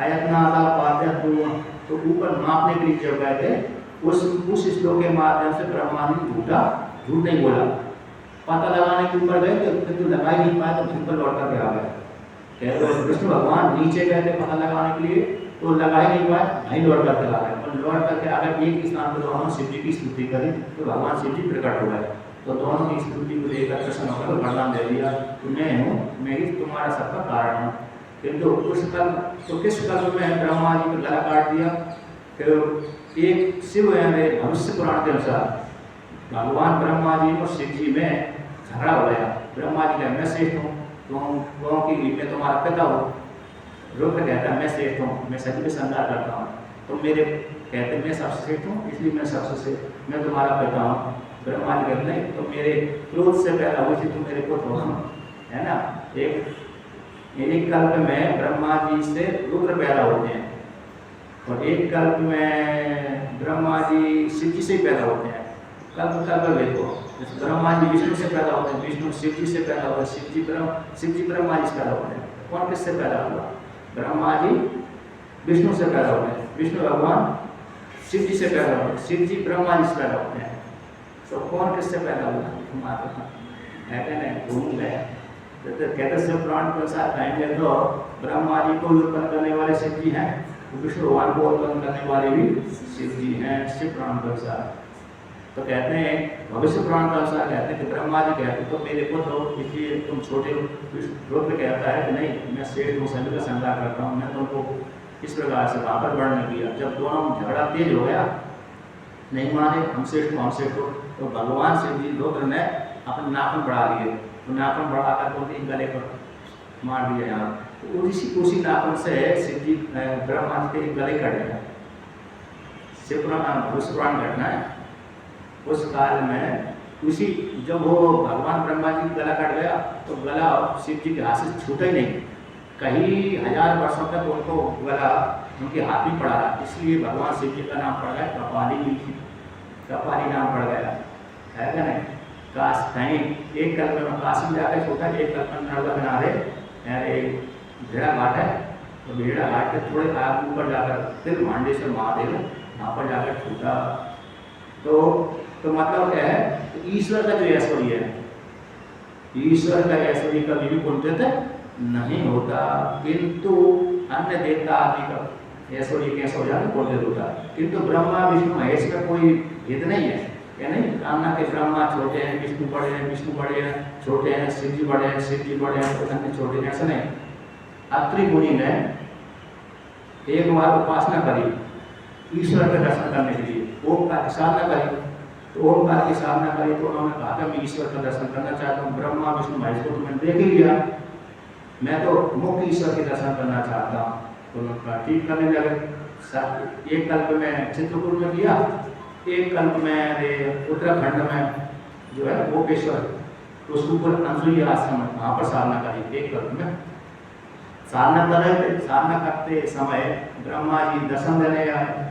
Speaker 1: आयतनादा पाद्य तो ऊपर मापने के लिए जब गए थे उस श्लोक के माध्यम से ब्रह्मा जी झूठ नहीं बोला। पता लगाने के ऊपर गए तो लगा ही नहीं पाया, तो फिर पर लौट करके आ गए। तो विष्णु भगवान नीचे गए थे पता लगाने के लिए तो लगा ही नहीं पाए, वहीं लौट करके आ गए। और लौट करके अगर एक स्थान पर दोनों शिव जी की स्तुति करी तो भगवान शिव जी प्रकट हो गए। तो दोनों की स्तुति को लेकर कृष्ण होकर वरदान दे दिया कि मैं हूँ, मैं ही तुम्हारा सबका कारण हूँ। किंतु किस कल्प में ब्रह्मा जी को गला काट दिया। फिर एक शिव भविष्य पुराण के अनुसार भगवान ब्रह्मा जी और शिव जी में झगड़ा हो गया। ब्रह्मा जी कहते मैं श्रेष्ठ हूँ, तुम की मैं तुम्हारा पिता हूँ। रुद्र कहता है मैं श्रेष्ठ हूँ, मैं सभी में संहार करता हूँ। तो मेरे कहते मैं सबसे श्रेष्ठ हूँ इसलिए मैं सबसे श्रेष्ठ, मैं तुम्हारा पिता हूँ। ब्रह्मा जी कहते नहीं तो मेरे क्रोध से पैदा हुई थी, तुम मेरे पुत्र हो, है ना। एक कल्प में ब्रह्मा जी से रुद्र पैदा होते हैं और एक कल्प में ब्रह्मा जी शिव जी से पैदा होते हैं। कल्प देखो, ब्रह्मा जी विष्णु से पैदा होते हैं, विष्णु शिव जी से पैदा होते हैं, शिव जी ब्रह्मा जी से पैदा होते हैं। कौन किससे पैदा हुआ? ब्रह्मा जी विष्णु से पैदा होते हैं, विष्णु भगवान शिव जी से पैदा होते हैं, शिव जी ब्रह्मा जी से पैदा होते हैं। तो कौन किससे पैदा हुआ? घूम गए। कहते शिव पुराण के अनुसार कहेंगे तो ब्रह्मा जी को उत्पन्न करने वाले शिव जी हैं, विष्णु भगवान को उत्पन्न करने वाले भी शिव जी हैं शिव पुराण के अनुसार। तो कहते हैं भविष्य पुराण के अनुसार कहते हैं कि ब्रह्मा जी कहते तो मेरे पुत्र हो इसलिए तुम छोटे हो। रुद्र कहता है कि नहीं मैं श्रेष्ठ हूँ, सभी का संहार करता हूँ, मैं तुमको इस प्रकार से वहाँ पर वर्णन किया। जब दोनों झगड़ा तेज हो गया, नहीं माने, हमसे तो भगवान शिव जी रुद्र ने अपने नाखून बढ़ा लिए, तो नाखून बढ़ा कर उनके गले पर मार दिया यहाँ। तो उसी नाखून से शिव जी ब्रह्मा जी के गले कट गया। शिवपुराण घटना है। उस काल में उसी जब वो भगवान ब्रह्मा जी का गला कट गया तो गला शिव जी के हाथ से छूटा ही नहीं, कई हजार वर्षों तक उनको गला उनके हाथ में पड़ा रहा। इसलिए भगवान शिव जी का नाम पड़ गया कपाली, कपाली नाम पड़ गया है क्या नहीं। काश कहीं एक कल्प में काशी में जाकर छोटा, एक कल्प में नर्मदा किनारे भेड़ा घाट है, तो भेड़ा घाट के थोड़े आगे ऊपर जाकर फिर मांडेश्वर महादेव वहाँ पर जाकर छूटा। तो मतलब क्या है, तो ईश्वर का जो ऐश्वर्य है, ईश्वर का ऐश्वर्य कभी भी कुंठित नहीं होता, किंतु अन्य देवता आदि का ऐश्वर्य कैसे हो जाता कुंठित होता। किंतु ब्रह्मा विष्णु महेश का कोई भेद नहीं है, या नहीं। कामना के ब्रह्मा छोटे हैं, विष्णु बड़े हैं, विष्णु बड़े हैं, छोटे हैं, शिव जी बड़े हैं, शिव जी बड़े हैं, तो अन्य छोटे हैं, ऐसा नहीं। अत्रि मुनि ने एक बार उपासना करी ईश्वर के दर्शन करने के लिए, ओमकार की साधना करी, तो ओमकार की साधना करी तो उन्होंने कहा था मैं ईश्वर का दर्शन करना चाहता हूँ। ब्रह्मा विष्णु महेश को तो मैंने देख ही लिया, मैं तो मुख्य ईश्वर के दर्शन करना चाहता हूँ। तो उन्होंने कहा ठीक करने लगे। एक कल्प में चित्रकूट में किया, एक कल्प में उत्तराखंड में जो है गोपेश्वर, तो उसके ऊपर अंसुई आश्रम है, वहाँ पर साधना करी। एक कल्प में साधना कर रहे थे, साधना करते समय ब्रह्मा जी दर्शन देने आए।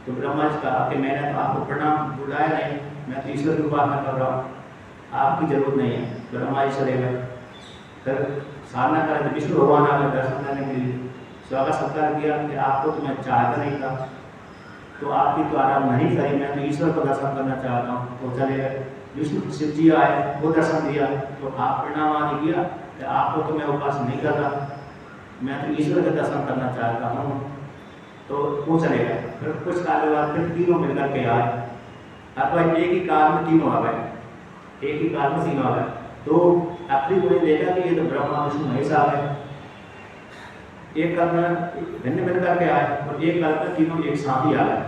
Speaker 1: तो ब्रह्मा जी कहा कि मैंने तो आपको प्रणाम बुलाया नहीं, मैं तो ईश्वर की उपासना कर रहा हूँ, आपकी जरूरत नहीं है। ब्रह्मा जी चले गए। फिर साधना कर रहे थे, विष्णु भगवान आ गए दर्शन देने के लिए, स्वागत सत्कार किया कि आपको तो मैं चाहता नहीं था, तो आपकी तो आराधना नहीं करी, मैं तो ईश्वर को दर्शन करना चाहता हूँ। तो चले गए। विष्णु शिव जी आए, वो दर्शन दिया, तो आप प्रणाम आदि किया कि आपको तो मैं उपासना नहीं कर रहा, मैं तो ईश्वर का दर्शन करना चाहता हूँ। तो वो चले गए। फिर कुछ काल बाद फिर तीनों मिलकर के आए, अथवा एक ही काल में तीनों आ गए, एक ही काल में तीनों आ गए। तो अत्रि मुनि ने देखा कि ये तो ब्रह्मा विष्णु महेश आ गए, एक काल में भिन्न मिल करके आए और एक काल में तीनों एक साथ ही आ गए।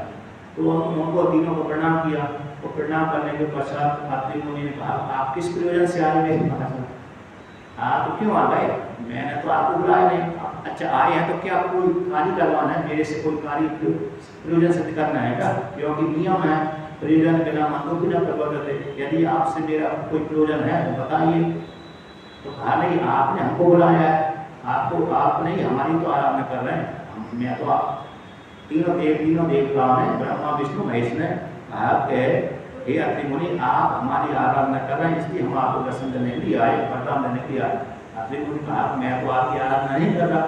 Speaker 1: तो उनको तीनों को प्रणाम किया। तो प्रणाम करने के पश्चात अत्रि मुनि ने कहा आप किस प्रयोजन से आए मेरे पास? आप क्यों आ गए? मैंने तो आपको बुलाया नहीं। अच्छा आए हैं तो क्या कोई कार्य करवाना है मेरे से, कोई कार्य प्रयोजन सिद्ध करना है क्या? क्योंकि नियम है प्रयोजन बिना मंदो बिना प्रवर्तते, यदि आपसे मेरा कोई प्रयोजन है तो बताइए। तो कहा नहीं, आपने हमको बुलाया है, आपको आप नहीं हमारी तो आराधना कर रहे हैं। मैं तो आप तीनों देवताओं ने ब्रह्मा विष्णु महेश ने कहा कि हे अत्रि मुनि आप हमारी आराधना कर रहे हैं, इसलिए हम आपको दर्शन देने के लिए आए, वरदान देने के लिए आए। अत्रि मुनि कहा मैं तो आपकी आराधना नहीं कर रहा,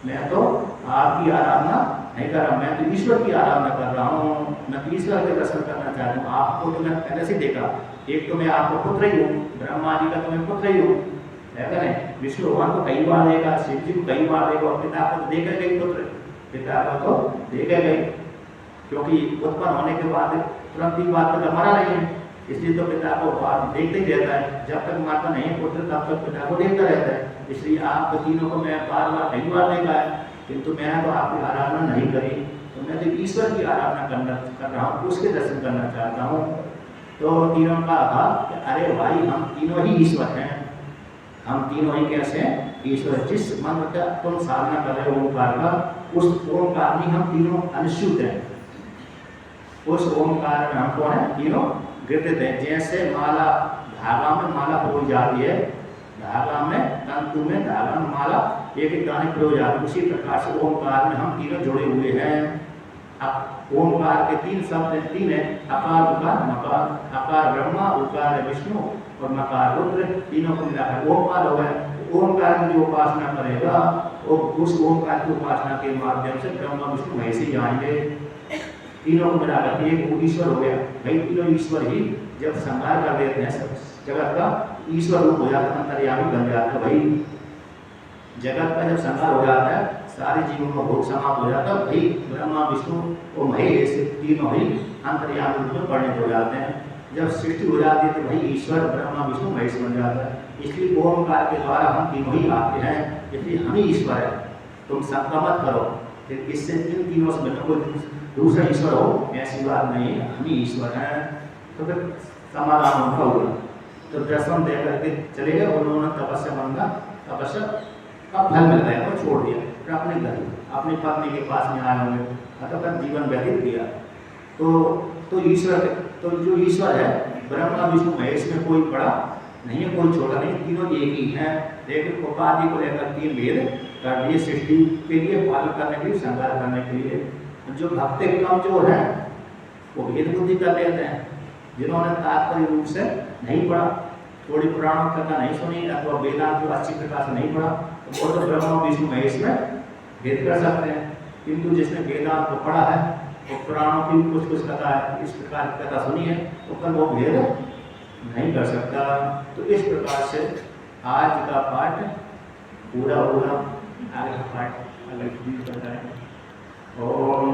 Speaker 1: मैं तो आपकी आराधना नहीं कर रहा, मैं तो ईश्वर की आराधना कर रहा हूँ, मैं तो ईश्वर के दर्शन करना चाहता हूँ। आपको तो मैं पहले से देखा, एक तो मैं आपको पुत्र ही हूँ, ब्रह्मा जी का तो मैं पुत्र ही हूँ, है क्या नहीं। विष्णु भगवान को कई बार देगा, शिव जी को कई बार देगा, और पिता को तो देखे गई पुत्र, पिता को तो देखे गई, क्योंकि उत्पन्न होने के बाद तुरंत ही बात तक मरा नहीं है, इसलिए तो पिता को बात देखते ही रहता है। जब तक माता नहीं पुत्र तब तक पिता को देखता रहता है। इसलिए आप तीनों को मैं बार बार कई बार देखा है, किंतु मैंने तो आपकी आराधना नहीं करी, तो मैं तो ईश्वर की आराधना कर रहा हूँ, उसके दर्शन करना चाहता हूँ। तो तीनों का कहा कि अरे भाई हम तीनों ही ईश्वर हैं, हम तीनों ही कैसे हैं? ईश्वर। जिस मंत्र का तुम साधना कर रहे हो ओंकार का, उस ओंकार में हम तीनों अनुसूत हैं, उस ओंकार में हम कौन है? तीनों गिरते हैं। जैसे माला धागा में माला परोई जाती है, धागा में तंतु में धागा में माला एक एक दाने परोई जाती है, उसी प्रकार से ओंकार में हम तीनों जुड़े हुए हैं। ओंकार के तीन शब्द तीन है, अकार उकार मकार। अकार ब्रह्मा, उकार है विष्णु और मकार रुद्र, तीनों को मिलाकर ओंकार हो गया। ओंकार की जो उपासना करेगा वो उस ओंकार की उपासना के माध्यम से ब्रह्मा विष्णु महेश ही जाएंगे, तीनों को मिलाकर एक वो ईश्वर हो गया। भाई तीनों ईश्वर ही जब संहार कर देते हैं सब जगत का, ईश्वर रूप हो जाता है, अंतर्यामी बन जाता है। भाई जगत का जब संहार हो जाता है, सारे जीवों का भोग समाप्त हो जाता है, भाई ब्रह्मा विष्णु और महेश तीनों ही अंतर्यामी रूप में परिणत हो जाते हैं। जब सृष्टि हो जाती है तो भाई ईश्वर ब्रह्मा विष्णु महेश बन जाता है। इसलिए ओमकार के द्वारा हम तीनों ही आते हैं, इसलिए हम ही ईश्वर है। तुम शंका मत करो फिर इससे इन तीनों से बेहतर कोई दूसरा ईश्वर हो ऐसी बात नहीं, हम ही ईश्वर हैं। तो फिर समाधान उनका हुआ। तो दर्शन दे करके चले गए, उन्होंने तपस्या मांगा, तपस्या का फल मिल गया और छोड़ दिया। फिर अपने घर अपनी पत्नी के पास में आए होंगे, मतलब जीवन व्यतीत किया। तो ईश्वर, तो जो ईश्वर है ब्रह्मा विष्णु महेश में कोई बड़ा नहीं है, कोई छोटा नहीं, तीनों एक ही है। लेकिन उपाधि को लेकर तीन भेद कर दिए, सृष्टि के लिए, पालन करने के लिए, संहार करने के लिए। जो भक्त कमजोर है वो भेद बुद्धि कर लेते हैं, जिन्होंने तात्पर्य रूप से नहीं पढ़ा, थोड़ी पुराणों कथा नहीं सुनी अथवा वेदांत को अच्छी प्रकार से नहीं पढ़ा, तो वो तो ब्रह्मा विष्णु महेश में भेद कर सकते हैं। किंतु जिसने वेदांत को पढ़ा है, वो पुराणों की कुछ कथा है, इस प्रकार की कथा सुनी है, तो कल वो भेद नहीं कर सकता। तो इस प्रकार से आज का पाठ पूरा हुआ, आगे का पाठ अलग भी बताएं। और